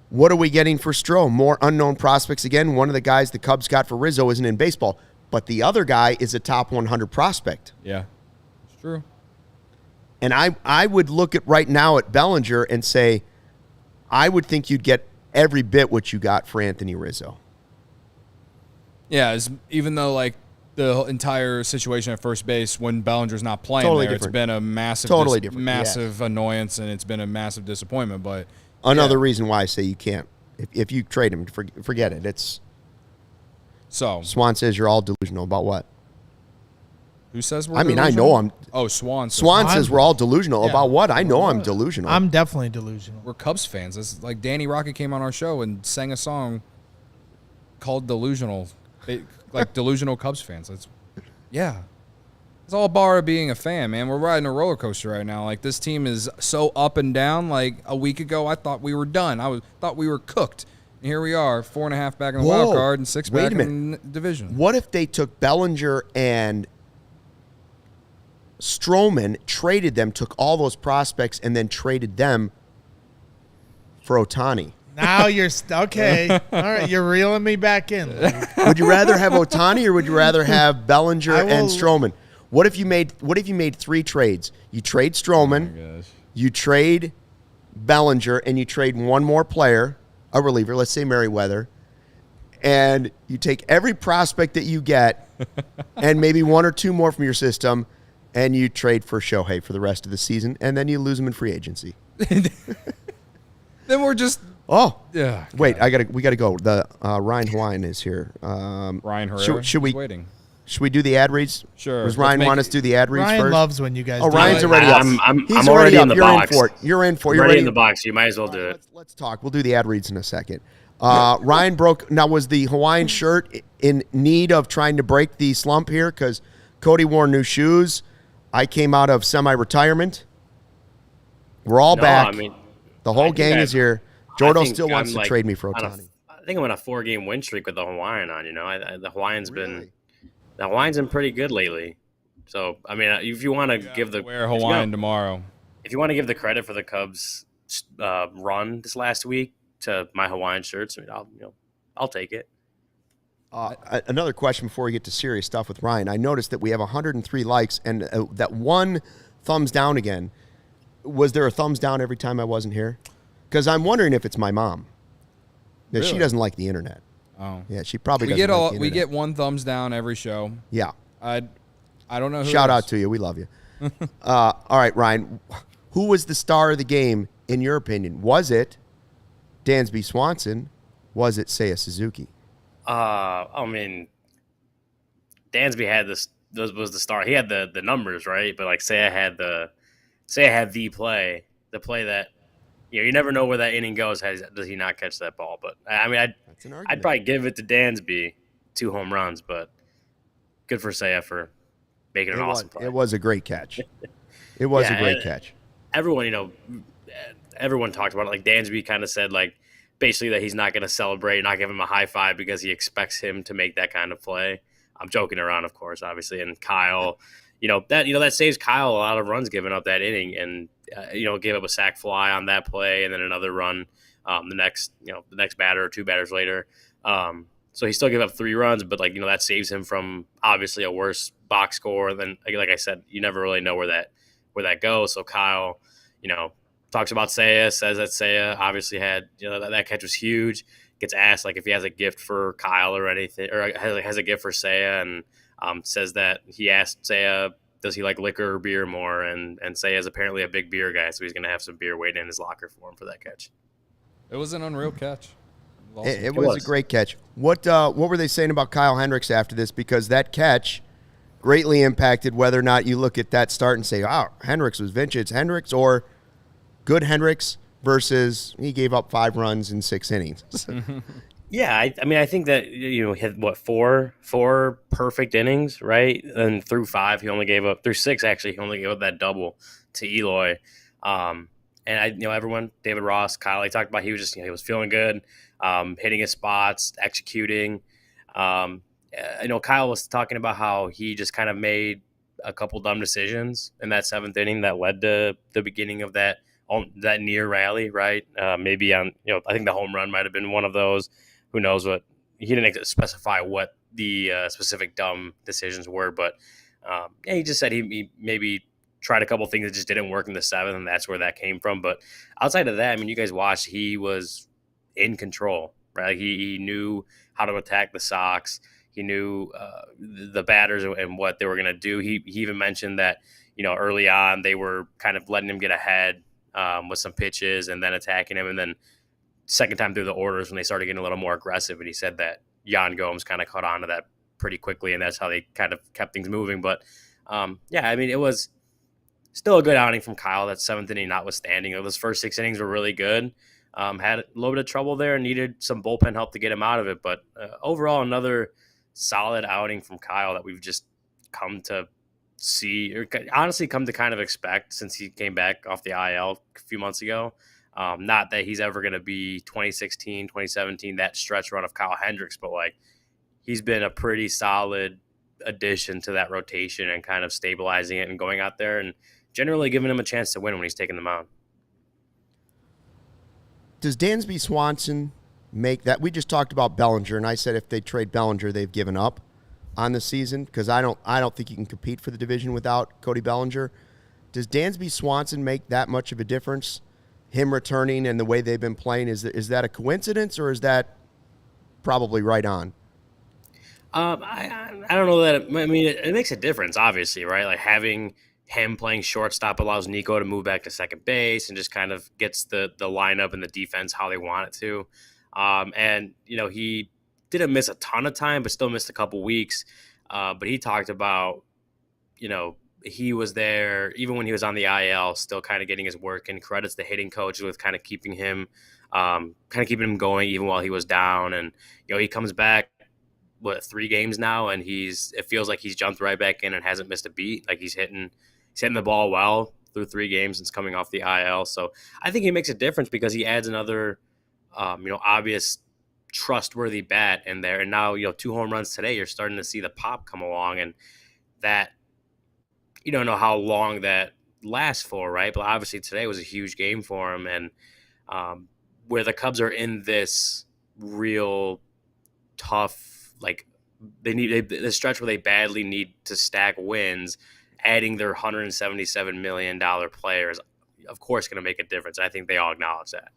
What are we getting for Stroh? More unknown prospects again. One of the guys the Cubs got for Rizzo isn't in baseball, but the other guy is a top 100 prospect. Yeah, it's true. And I would look at right now at Bellinger and say, I would think you'd get every bit what you got for Anthony Rizzo. Yeah, even though like the entire situation at first base when Bellinger's not playing totally there, different. It's been a massive, massive annoyance, and it's been a massive disappointment. But another reason why I say you can't, if you trade him, forget it. It's so Swan says you're all delusional about what? Who says we're? I delusional? I know I'm. Oh, Swan. Swan says we're all delusional about what? I know I'm delusional. I'm definitely delusional. We're Cubs fans. It's like Danny Rocket came on our show and sang a song called "Delusional," like delusional Cubs fans. It's all a bar of being a fan, man. We're riding a roller coaster right now. Like this team is so up and down. Like a week ago, I thought we were done. Thought we were cooked. And here we are, 4.5 back in the wild card and 6 back in the division. What if they took Bellinger and Stroman, traded them, took all those prospects, and then traded them for Ohtani? Now you're okay. All right, you're reeling me back in. Would you rather have Ohtani or would you rather have Bellinger and Stroman? What if you made 3 trades? You trade Stroman, you trade Bellinger, and you trade one more player, a reliever, let's say Merriweather, and you take every prospect that you get and maybe 1 or 2 more from your system, and you trade for Shohei for the rest of the season, and then you lose him in free agency. Then we're just yeah. Wait, we gotta go. The Ryan Hawaiian is here. Ryan Herrera. Should we waiting? Should we do the ad reads? Sure. Does Ryan want us to do the ad reads Ryan first? loves when you guys. Oh, do Ryan's it. already up. I'm already in the box. You're in for it. You're already in the box. You might as well do it. Let's talk. We'll do the ad reads in a second. Ryan broke. Now, was the Hawaiian shirt in need of trying to break the slump here? Because Cody wore new shoes. I came out of semi-retirement. We're all back. I mean, the whole gang is here. Jordo still wants to trade me for Ohtani. I think I'm on a 4-game win streak with the Hawaiian on. The Hawaiian's been pretty good lately. So I mean, if you want to give the wear Hawaiian tomorrow, if you want to give the credit for the Cubs run this last week to my Hawaiian shirts, I mean, I'll take it. Another question before we get to serious stuff with Ryan. I noticed that we have 103 likes and that one thumbs down again. Was there a thumbs down every time I wasn't here? Because I'm wondering if it's my mom. Really? She doesn't like the internet. Oh, yeah, she probably doesn't like the internet. We get 1 thumbs down every show. Yeah. I don't know who Shout out to you. We love you. All right, Ryan. Who was the star of the game, in your opinion? Was it Dansby Swanson? Was it Seiya Suzuki? I mean, Dansby had was the star. He had the numbers, right? But like Seiya had the play that you never know where that inning goes. Does he not catch that ball? But I mean, I'd probably give it to Dansby 2 home runs, but good for Seiya for making an awesome play. It was a great catch. It was a great catch. Everyone talked about it. Like Dansby kind of said, like basically that he's not going to celebrate, not give him a high five because he expects him to make that kind of play. I'm joking around, of course, obviously. And Kyle, that saves Kyle a lot of runs giving up that inning. And gave up a sac fly on that play, and then another run the next batter or 2 batters later. So he still gave up 3 runs, but that saves him from obviously a worse box score. Then, like I said, you never really know where that goes. So Kyle, talks about Seiya, says that Seiya obviously had, that catch was huge. Gets asked if he has a gift for Kyle or anything, or has a gift for Seiya, and says that he asked Seiya, does he like liquor or beer more? And Seiya is apparently a big beer guy, so he's going to have some beer waiting in his locker for him for that catch. It was an unreal catch. It was a great catch. What were they saying about Kyle Hendricks after this? Because that catch greatly impacted whether or not you look at that start and say, oh, Hendricks was vintage Hendricks, or good Hendricks versus he gave up 5 runs in 6 innings. Yeah, I think that hit 4 perfect innings, right? And through 5, he only gave up through 6. Actually, he only gave up that double to Eloy. And everyone, David Ross, Kyle, he talked about he was just he was feeling good, hitting his spots, executing. Kyle was talking about how he just kind of made a couple dumb decisions in that 7th inning that led to the beginning of that near rally, right? Maybe I think the home run might have been one of those. Who knows what? He didn't specify what the specific dumb decisions were, but he just said he maybe tried a couple things that just didn't work in the 7th, and that's where that came from. But outside of that, you guys watched, he was in control, right? He knew how to attack the Sox. He knew the batters and what they were going to do. He even mentioned that, early on they were kind of letting him get ahead with some pitches and then attacking him. And then second time through the orders when they started getting a little more aggressive. And he said that Yan Gomes kind of caught on to that pretty quickly, and that's how they kind of kept things moving. But, it was still a good outing from Kyle, that 7th inning notwithstanding. Those first 6 innings were really good. Had a little bit of trouble there and needed some bullpen help to get him out of it. But overall, another solid outing from Kyle that we've just come to see, or honestly come to kind of expect since he came back off the IL a few months ago. Not that he's ever going to be 2016, 2017, that stretch run of Kyle Hendricks, but he's been a pretty solid addition to that rotation and kind of stabilizing it and going out there and generally giving him a chance to win when he's taking the mound. Does Dansby Swanson make that? We just talked about Bellinger, and I said if they trade Bellinger, they've given up on the season because I don't think you can compete for the division without Cody Bellinger. Does Dansby Swanson make that much of a difference? Him returning and the way they've been playing, is that a coincidence or is that probably right on? I don't know that. It makes a difference, obviously, right? Having him playing shortstop allows Nico to move back to second base and just kind of gets the lineup and the defense how they want it to. He didn't miss a ton of time, but still missed a couple weeks. But he talked about, he was there even when he was on the IL, still kind of getting his work, and credits the hitting coach with kind of keeping him going even while he was down. And he comes back 3 games now, and it feels like he's jumped right back in and hasn't missed a beat. He's hitting the ball well through 3 games since coming off the IL. So I think he makes a difference because he adds another obvious trustworthy bat in there. And now 2 home runs today, you're starting to see the pop come along, and that you don't know how long that lasts for, right? But obviously today was a huge game for him, and where the Cubs are in this real tough, they need the stretch where they badly need to stack wins, adding their $177 million players, of course, going to make a difference. I think they all acknowledge that.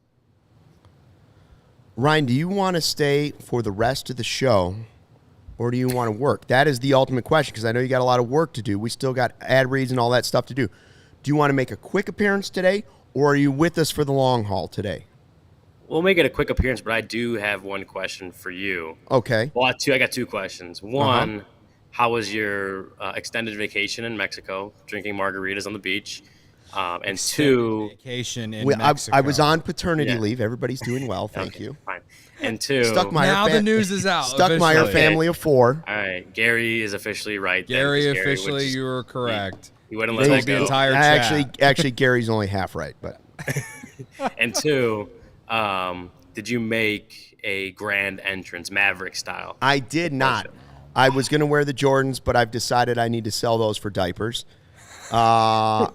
Ryan, do you want to stay for the rest of the show, or do you want to work? That is the ultimate question, because I know you got a lot of work to do. We still got ad reads and all that stuff to do. Do you want to make a quick appearance today, or are you with us for the long haul today? We'll make it a quick appearance, but I do have one question for you. Okay. Well, I got 2 questions. One, how was your extended vacation in Mexico, drinking margaritas on the beach? And 2, vacation in Mexico. I was on paternity leave. Everybody's doing well. Thank you. Fine. And 2, now the news is out. Stuckmeyer family of 4. All right. Gary is officially right. Gary officially, you were correct. He wouldn't let that go. The entire chat. Actually, Gary's only half right, but. And 2, did you make a grand entrance, Maverick style? I did not. I was going to wear the Jordans, but I've decided I need to sell those for diapers. No,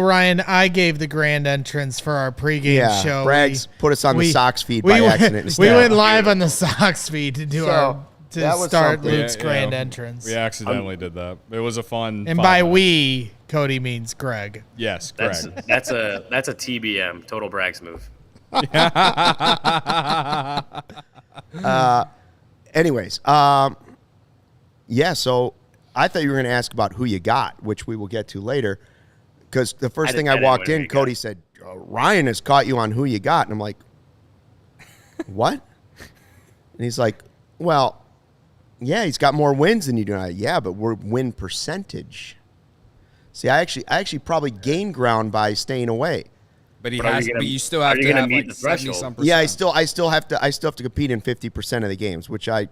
Ryan, I gave the grand entrance for our pregame show. Braggs put us on the Sox feed by accident. We went live on the Sox feed to do start Luke's grand entrance. We accidentally did that. It was a fun. And by we, Cody means Greg. Yes, Greg. That's a TBM, total Braggs move. Anyways, so I thought you were going to ask about who you got, which we will get to later. Because the first thing I walked in, Cody said, Ryan has caught you on who you got. And I'm like, what? And he's like, well, yeah, he's got more wins than you do. Yeah, but we're win percentage. See, I actually probably gained ground by staying away. But you still have to have like 70-some percent. Yeah, I still have to compete in 50% of the games, which I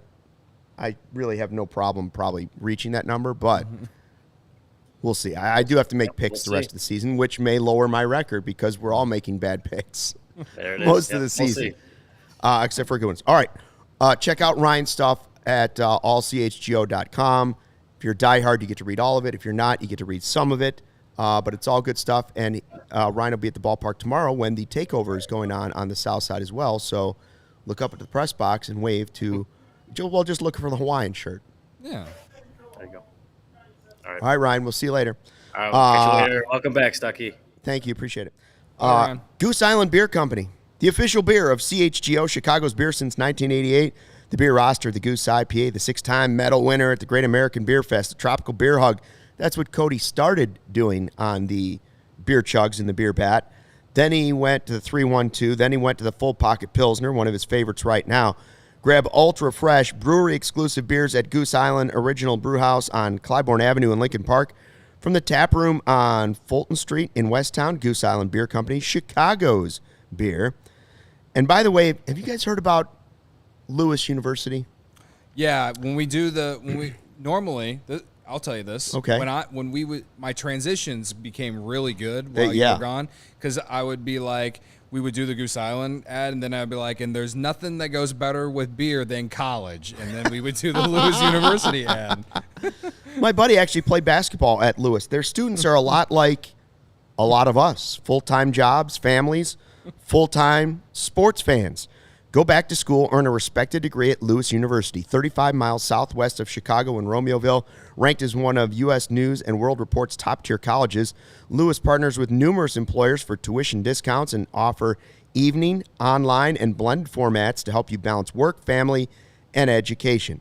really have no problem probably reaching that number, but we'll see. I do have to make picks the rest of the season, which may lower my record because we're all making bad picks most of the season, except for good ones. All right, check out Ryan's stuff at allchgo.com. If you're a diehard, you get to read all of it. If you're not, you get to read some of it. But it's all good stuff. And Ryan will be at the ballpark tomorrow when the takeover is going on the south side as well. So look up at the press box and wave to Joe. Just looking for the Hawaiian shirt. Yeah. There you go. All right, Ryan. We'll see you later. All right, we'll catch you later. Welcome back, Stucky. Thank you. Appreciate it. Ryan. Goose Island Beer Company, the official beer of CHGO, Chicago's beer since 1988. The beer roster, the Goose IPA, the 6-time medal winner at the Great American Beer Fest, the Tropical Beer Hug. That's what Cody started doing on the beer chugs and the beer bat. Then he went to the 312. Then he went to the Full Pocket Pilsner, one of his favorites right now. Grab ultra fresh brewery exclusive beers at Goose Island Original Brew House on Clybourne Avenue in Lincoln Park. From the tap room on Fulton Street in Westtown, Goose Island Beer Company, Chicago's beer. And by the way, have you guys heard about Lewis University? Yeah, I'll tell you this. Okay. My transitions became really good while you were gone, because I would be like, we would do the Goose Island ad, and then I'd be like, and there's nothing that goes better with beer than college, and then we would do the Lewis University ad. My buddy actually played basketball at Lewis. Their students are a lot like a lot of us, full-time jobs, families, full-time sports fans. Go back to school, earn a respected degree at Lewis University, 35 miles southwest of Chicago in Romeoville. Ranked as one of U.S. News and World Report's top-tier colleges, Lewis partners with numerous employers for tuition discounts and offer evening, online, and blended formats to help you balance work, family, and education.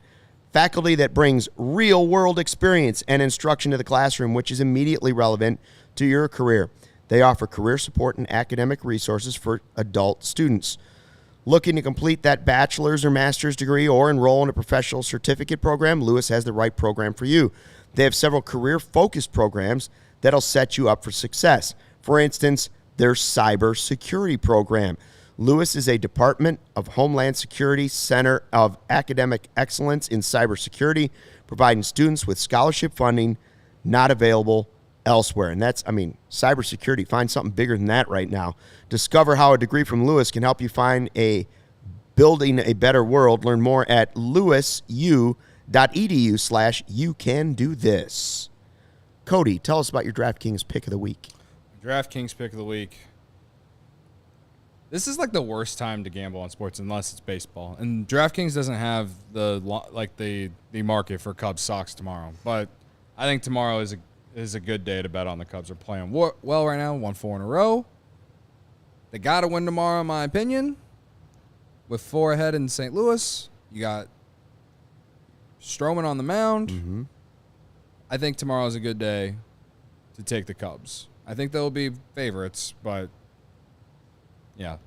Faculty that brings real-world experience and instruction to the classroom, which is immediately relevant to your career. They offer career support and academic resources for adult students. Looking to complete that bachelor's or master's degree or enroll in a professional certificate program, Lewis has the right program for you. They have several career-focused programs that'll set you up for success. For instance, their cybersecurity program. Lewis is a Department of Homeland Security Center of Academic Excellence in Cybersecurity, providing students with scholarship funding not available elsewhere. And that's, cybersecurity. Find something bigger than that right now. Discover how a degree from Lewis can help you find building a better world. Learn more at lewisu.edu/you-can-do-this. Cody, tell us about your DraftKings pick of the week. DraftKings pick of the week. This is like the worst time to gamble on sports unless it's baseball. And DraftKings doesn't have the market for Cubs Sox tomorrow. But I think tomorrow is a good day to bet on the Cubs. Are playing well right now, won 4 in a row. They got to win tomorrow, in my opinion. With 4 ahead in St. Louis, you got Stroman on the mound. Mm-hmm. I think tomorrow is a good day to take the Cubs. I think they'll be favorites, but yeah.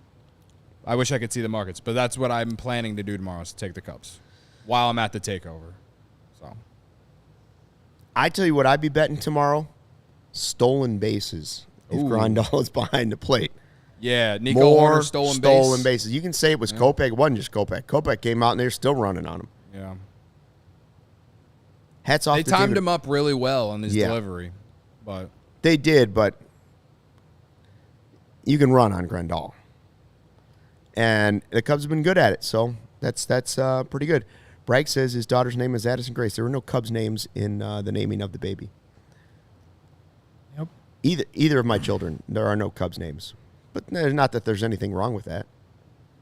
I wish I could see the markets, but that's what I'm planning to do tomorrow is to take the Cubs while I'm at the takeover. So I tell you what I'd be betting tomorrow, stolen bases if Grandal is behind the plate. Yeah, Nico Hoerner stolen bases. You can say it was Kopech. It wasn't just Kopech. Kopech came out and they're still running on him. Yeah. Hats off. They timed him up really well on his delivery, but they did. But you can run on Grandal, and the Cubs have been good at it. So that's pretty good. Bragg says his daughter's name is Addison Grace. There were no Cubs names in the naming of the baby. Either of my children, there are no Cubs names. But not that there's anything wrong with that.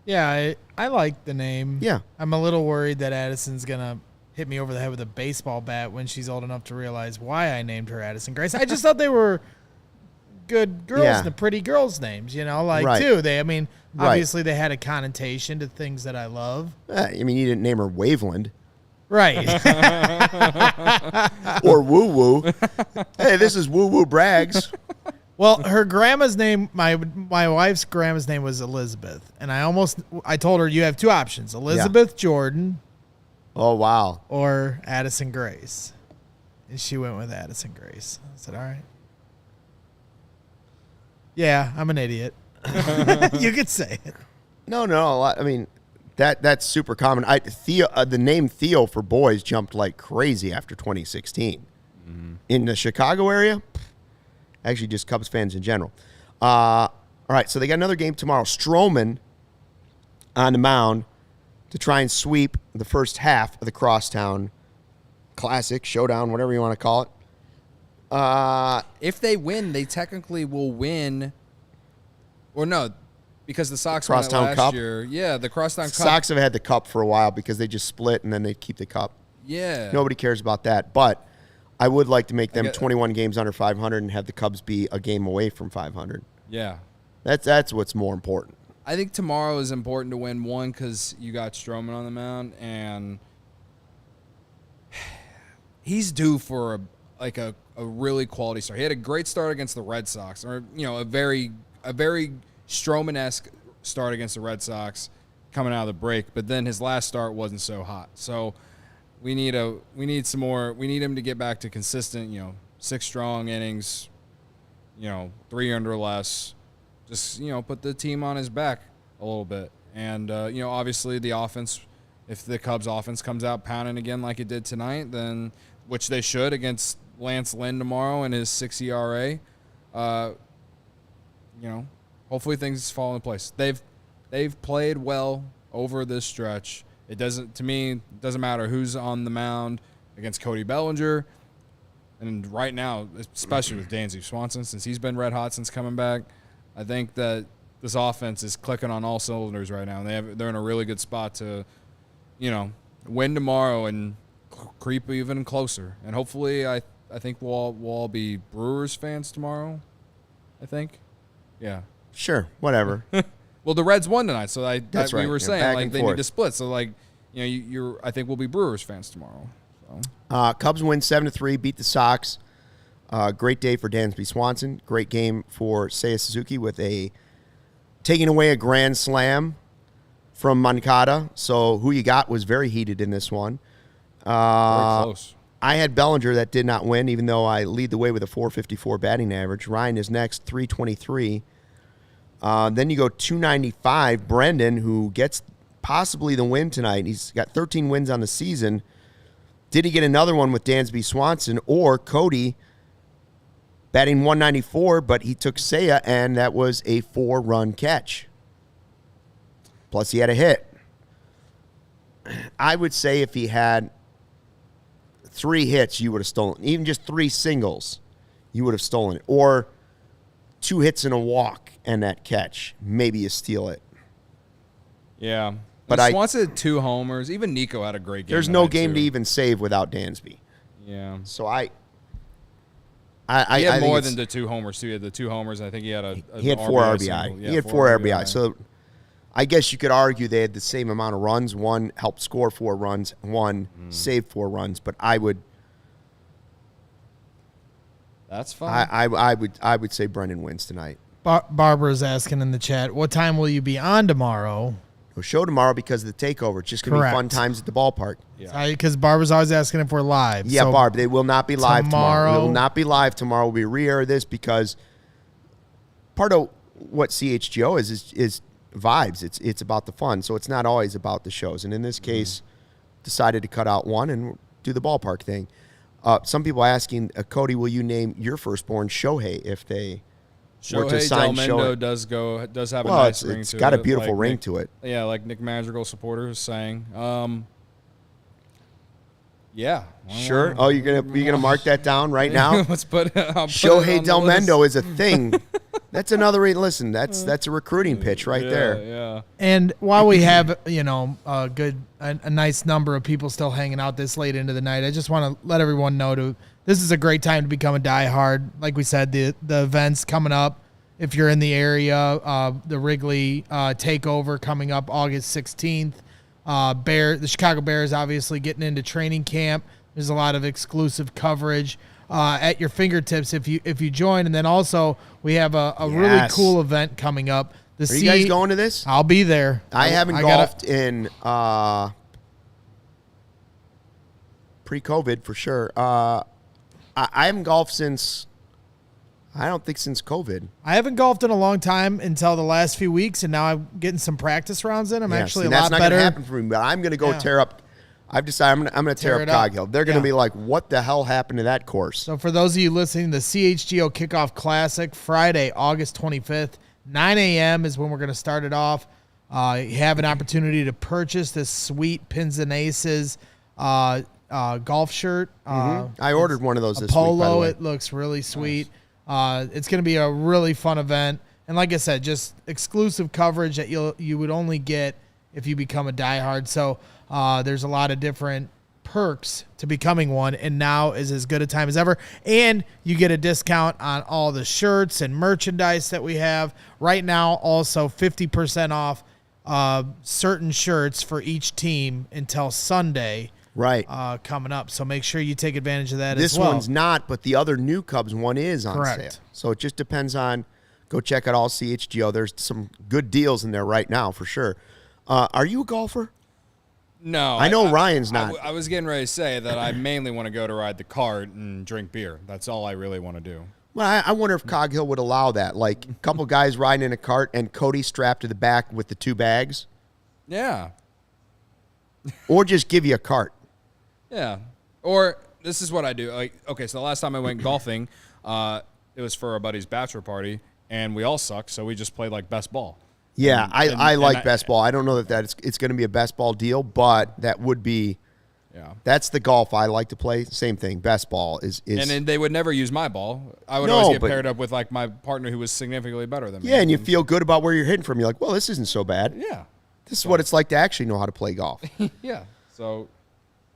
Yeah, I like the name. Yeah. I'm a little worried that Addison's going to hit me over the head with a baseball bat when she's old enough to realize why I named her Addison Grace. I just thought they were good girls, the pretty girls' names, too. Obviously they had a connotation to things that I love. You didn't name her Waveland. Right. Or Woo Woo. Hey, this is Woo Woo Braggs. Well, her grandma's name, my wife's grandma's name was Elizabeth. And I told her you have two options, Elizabeth Jordan. Oh, wow. Or Addison Grace. And she went with Addison Grace. I said, all right. Yeah, I'm an idiot. You could say it. No. That's super common. The name Theo for boys jumped like crazy after 2016. Mm-hmm. In the Chicago area, actually just Cubs fans in general. All right, so they got another game tomorrow. Stroman on the mound to try and sweep the first half of the Crosstown Classic, Showdown, whatever you want to call it. If they win, they technically will win. Or no, because the Sox won it last Cup? year. Yeah, the Crosstown Cup. Sox have had the Cup for a while because they just split and then they keep the Cup. Yeah. Nobody cares about that. But I would like to make them 21 games under 500 and have the Cubs be a game away from 500. Yeah. That's what's more important. I think tomorrow is important to win, one, because you got Stroman on the mound, and he's due for a really quality start. He had a great start against the Red Sox, or a very Stroman-esque start against the Red Sox coming out of the break, but then his last start wasn't so hot. So we need some more. We need him to get back to consistent, 6 strong innings, 3 under less. Just, put the team on his back a little bit. And, obviously the offense, if the Cubs offense comes out pounding again like it did tonight, then, which they should against Lance Lynn tomorrow and his 6 ERA, hopefully things fall into place. They've played well over this stretch. It doesn't matter who's on the mound against Cody Bellinger. And right now, especially with Dansby Swanson, since he's been red hot since coming back, I think that this offense is clicking on all cylinders right now. And they're in a really good spot to, win tomorrow and creep even closer. And hopefully, I think we'll all be Brewers fans tomorrow. I think, yeah. Sure, whatever. Well, the Reds won tonight, so that's right. We were saying like they forth. need to split. So I think we'll be Brewers fans tomorrow. So. Cubs win 7-3, beat the Sox. Great day for Dansby Swanson. Great game for Seiya Suzuki with taking away a grand slam from Moncada. So who you got was very heated in this one. Very close. I had Bellinger that did not win, even though I lead the way with a 454 batting average. Ryan is next, 323. Then you go 295. Brendan, who gets possibly the win tonight. He's got 13 wins on the season. Did he get another one with Dansby Swanson or Cody batting 194, but he took Seiya, and that was a 4-run catch. Plus, he had a hit. I would say if he had 3 hits, you would have stolen. Even just 3 singles, you would have stolen it. Or 2 hits and a walk and that catch. Maybe you steal it. Yeah. But Swanson had 2 homers. Even Nico had a great game. There's no game to even save without Dansby. Yeah. So he had more than the 2 homers, too. He had the 2 homers. I think he had he had 4 RBI. He had 4 RBI. So I guess you could argue they had the same amount of runs. One helped score 4 runs, one saved 4 runs. But I would. That's fine. I would say Brendan wins tonight. Barbara's asking in the chat, what time will you be on tomorrow? No show tomorrow because of the takeover. It's just going to be fun times at the ballpark. Yeah. Because Barbara's always asking if we're live. Yeah, so Barb, they will not be live tomorrow. We will not be live tomorrow. We'll be re-air this because part of what CHGO is vibes. It's about the fun. So it's not always about the shows. And in this case, decided to cut out one and do the ballpark thing. Some people asking, Cody, will you name your firstborn Shohei if they were to sign Delmendo Shohei? does have a nice ring to it. It's got a beautiful ring to it. Yeah, like Nick Madrigal supporters saying. Yeah. Sure. Oh, you're gonna mark that down right now. Let's put Shohei Delmendo is a thing. That's another listen. That's a recruiting pitch right there. Yeah. And while we have a nice number of people still hanging out this late into the night, I just want to let everyone know this is a great time to become a diehard. Like we said, the events coming up. If you're in the area, the Wrigley takeover coming up August 16th. The Chicago Bears obviously getting into training camp. There's a lot of exclusive coverage at your fingertips if you join. And then also we have a really cool event coming up. Are you guys going to this? I'll be there. I haven't golfed in pre-COVID for sure. I haven't golfed since COVID. I haven't golfed in a long time until the last few weeks, and now I'm getting some practice rounds in. I'm actually a lot better. That's not going to happen for me, but I'm going to go tear up. I've decided I'm going to tear up Cog Hill. They're going to be like, what the hell happened to that course? So for those of you listening, the CHGO Kickoff Classic, Friday, August 25th, 9 a.m. is when we're going to start it off. You have an opportunity to purchase this sweet Pins and Aces golf shirt. I ordered one of those this polo, week, by the way. It looks really sweet. Nice. It's going to be a really fun event. And like I said, just exclusive coverage that you would only get if you become a diehard. So there's a lot of different perks to becoming one, and now is as good a time as ever. And you get a discount on all the shirts and merchandise that we have. Right now, also 50% off certain shirts for each team until Sunday. Right. Coming up. So make sure you take advantage of that as well. This one's not, but the other new Cubs one is on sale. So it just depends on, go check out all CHGO. There's some good deals in there right now for sure. Are you a golfer? No. I know Ryan's not. I was getting ready to say that I mainly want to go to ride the cart and drink beer. That's all I really want to do. Well, I wonder if Cog Hill would allow that. Like a couple guys riding in a cart and Cody strapped to the back with the 2 bags. Yeah. Or just give you a cart. Yeah. Or this is what I do. Like, okay, so the last time I went golfing, it was for a buddy's bachelor party, and we all sucked, so we just played like best ball. Yeah, I like best ball. I don't know that it's going to be a best ball deal, but that would be. Yeah, that's the golf I like to play. Same thing. Best ball is and then they would never use my ball. I would always get paired up with like my partner who was significantly better than me. Yeah, and you feel good about where you're hitting from. You're like, well, this isn't so bad. Yeah, this is what it's like to actually know how to play golf. Yeah, so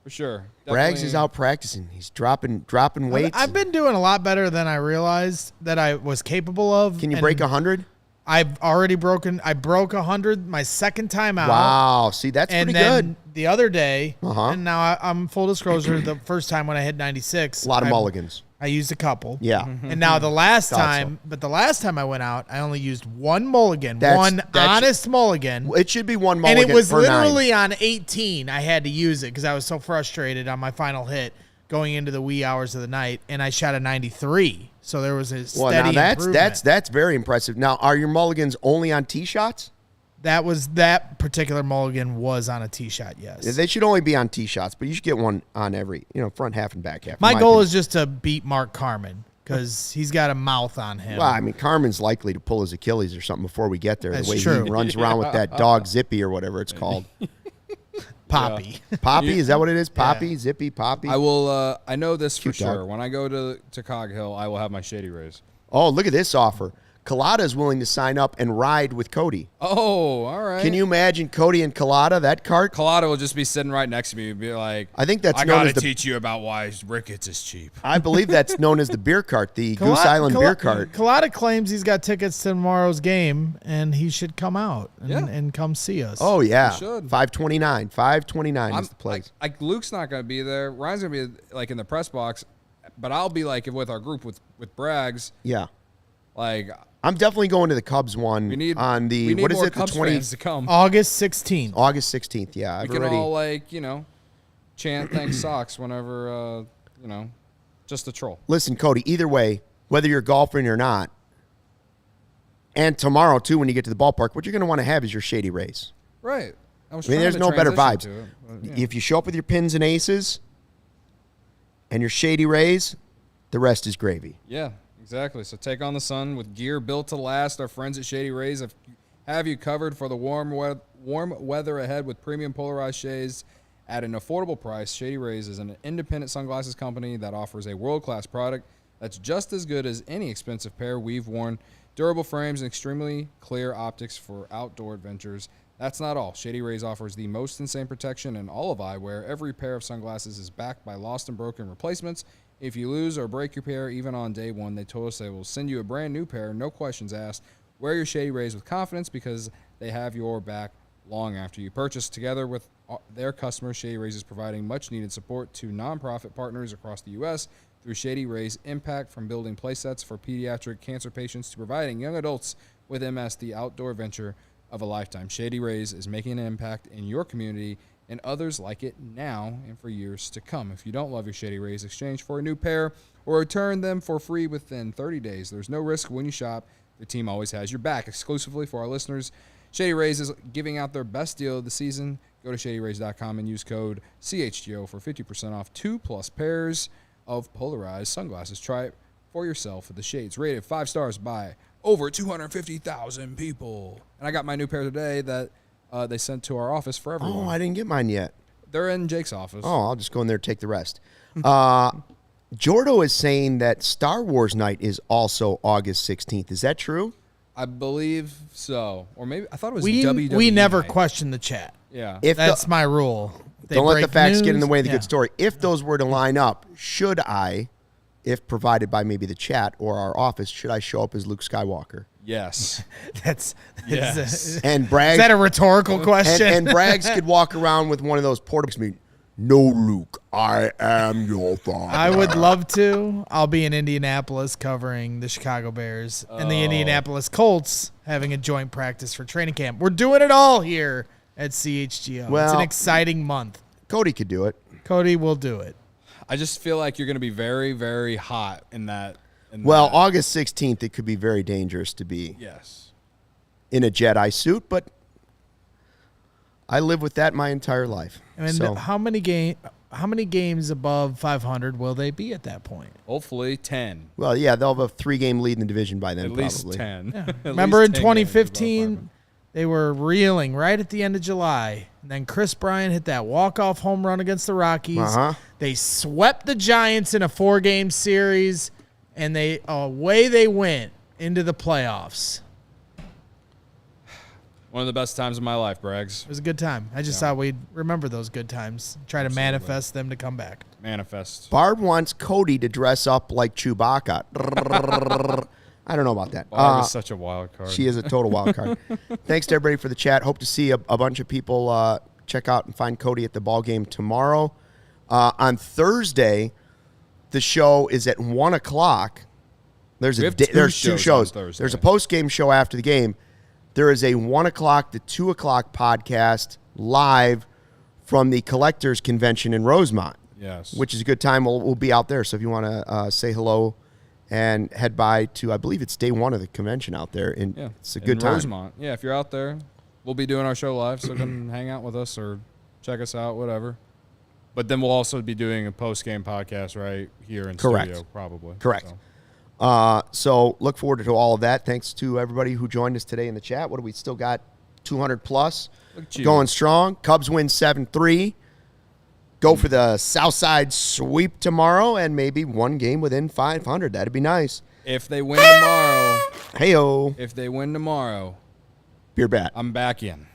for sure. Braggs is out practicing. He's dropping weights. I've been doing a lot better than I realized that I was capable of. Can you break 100? I've already broken. I broke 100 my second time out. Wow, see, that's pretty good. The other day, and now I'm full disclosure, the first time when I hit 96. A lot of mulligans. I used a couple. Yeah. And now the last time I went out, I only used one mulligan. One honest mulligan. It should be one mulligan. And it was per literally 9. on 18. I had to use it because I was so frustrated on my final hit going into the wee hours of the night, and I shot a 93. So there was a steady improvement. That's very impressive. Now, are your mulligans only on tee shots? That particular mulligan was on a tee shot, yes. They should only be on tee shots, but you should get one on every, front half and back half. My goal is just to beat Mark Carmen because he's got a mouth on him. Well, I mean, Carmen's likely to pull his Achilles or something before we get there. That's the way true. He runs around with that dog Zippy or whatever it's called. Poppy. Yeah. Poppy, is that what it is? Poppy, yeah. Zippy, Poppy. I will. I know this Cute for sure. dog. When I go to Cog Hill, I will have my Shady Rays. Oh, look at this offer. Colada is willing to sign up and ride with Cody. Oh, all right. Can you imagine Cody and Colada, that cart? Colada will just be sitting right next to me and be like, I think that's I known gotta as the, teach you about why Ricketts is cheap. I believe that's known as the beer cart, the Goose Island beer cart. Colada claims he's got tickets to tomorrow's game, and he should come out and come see us. Oh, yeah. He should. 529. 529 is the place. Like Luke's not going to be there. Ryan's going to be like in the press box, but I'll be like with our group with Braggs. Yeah. Like I'm definitely going to the Cubs one on the what is it? Cubs the 20th fans to come. August 16th. August 16th. Yeah, we can all chant "Thanks Sox" whenever just a troll. Listen, Cody. Either way, whether you're golfing or not, and tomorrow too, when you get to the ballpark, what you're going to want to have is your Shady Rays. Right. I mean, there's no better vibes. If you show up with your Pins and Aces and your Shady Rays, the rest is gravy. Yeah. Exactly. So take on the sun with gear built to last. Our friends at Shady Rays have you covered for the warm weather ahead with premium polarized shades at an affordable price. Shady Rays is an independent sunglasses company that offers a world-class product that's just as good as any expensive pair we've worn. Durable frames and extremely clear optics for outdoor adventures. That's not all. Shady Rays offers the most insane protection in all of eyewear. Every pair of sunglasses is backed by lost and broken replacements. If you lose or break your pair, even on day one, they told us they will send you a brand new pair, no questions asked. Wear your Shady Rays with confidence because they have your back long after you purchase. Together with their customers, Shady Rays is providing much-needed support to nonprofit partners across the U.S. through Shady Rays' impact, from building playsets for pediatric cancer patients to providing young adults with MS the outdoor adventure of a lifetime. Shady Rays is making an impact in your community and others like it now and for years to come. If you don't love your Shady Rays, exchange for a new pair or return them for free within 30 days. There's no risk when you shop. The team always has your back. Exclusively for our listeners, Shady Rays is giving out their best deal of the season. Go to shadyrays.com and use code CHGO for 50% off 2+ pairs of polarized sunglasses. Try it for yourself with the shades. Rated 5 stars by over 250,000 people. And I got my new pair today that they sent to our office for everyone. Oh, I didn't get mine yet. They're in Jake's office. Oh, I'll just go in there and take the rest. Jordo is saying that Star Wars night is also August 16th. Is that true? I believe so. Or maybe I thought it was we WWE never night. question the chat. Yeah. That's my rule. They don't let the break facts get in the news. way of the Yeah. good story. If those were to line up, should I, if provided by maybe the chat or our office, should I show up as Luke Skywalker? Yes. That's Yes. And Braggs, is that a rhetorical question? and Braggs could walk around with one of those portables. No, Luke, I am your father. I would love to. I'll be in Indianapolis covering the Chicago Bears and the Indianapolis Colts having a joint practice for training camp. We're doing it all here at CHGO. Well, it's an exciting month. Cody could do it. Cody will do it. I just feel like you're going to be very, very hot in that. Well, August 16th, it could be very dangerous to be Yes. in a Jedi suit, but I live with that my entire life. I mean, So- how many games above 500 will they be at that point? Hopefully 10. Well, yeah, they'll have a 3-game lead in the division by then, At least probably. 10. At Remember least in 10 games above 2015, they were reeling right at the end of July. And then Chris Bryant hit that walk-off home run against the Rockies. Uh-huh. They swept the Giants in a 4-game series, and away they went into the playoffs. One of the best times of my life, Braggs. It was a good time. I just thought we'd remember those good times, try to manifest them to come back. Manifest. Barb wants Cody to dress up like Chewbacca. I don't know about that. Barb is such a wild card. She is a total wild card. Thanks to everybody for the chat. Hope to see a bunch of people check out and find Cody at the ball game tomorrow. On Thursday, the show is at 1 o'clock. There's two shows. On Thursday. There's a post-game show after the game. There is a 1 o'clock to 2 o'clock podcast live from the Collectors Convention in Rosemont. Yes. Which is a good time. We'll be out there. So if you want to say hello and head by to, I believe it's day 1 of the convention out there. And it's a good time. Rosemont. Yeah, if you're out there, we'll be doing our show live. So come hang out with us or check us out, whatever. But then we'll also be doing a post-game podcast right here in studio, probably. Correct. So look forward to all of that. Thanks to everybody who joined us today in the chat. What do we still got? 200 plus. Going strong. Cubs win 7-3. Go for the Southside sweep tomorrow and maybe one game within 500. That'd be nice. If they win tomorrow. Hey-o. If they win tomorrow. Beer bat. I'm back in.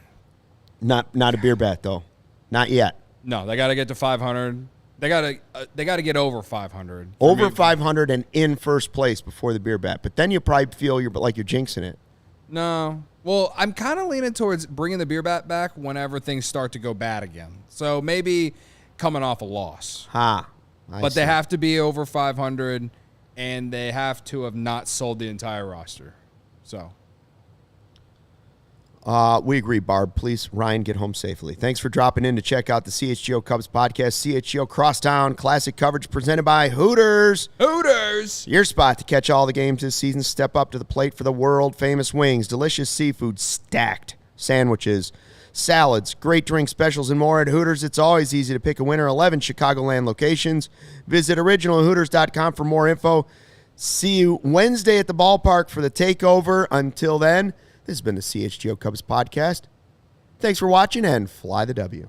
Not a beer bat, though. Not yet. No, they got to get to 500. They got to get over 500. Over 500 and in first place before the beer bat. But then you probably feel like you're jinxing it. No. Well, I'm kind of leaning towards bringing the beer bat back whenever things start to go bad again. So maybe coming off a loss. But they have to be over 500, and they have to have not sold the entire roster. So. We agree, Barb. Please, Ryan, get home safely. Thanks for dropping in to check out the CHGO Cubs podcast. CHGO Crosstown Classic coverage presented by Hooters. Hooters! Your spot to catch all the games this season. Step up to the plate for the world-famous wings, delicious seafood, stacked sandwiches, salads, great drink specials, and more at Hooters. It's always easy to pick a winner. 11 Chicagoland locations. Visit originalhooters.com for more info. See you Wednesday at the ballpark for the takeover. Until then, this has been the CHGO Cubs podcast. Thanks for watching and fly the W.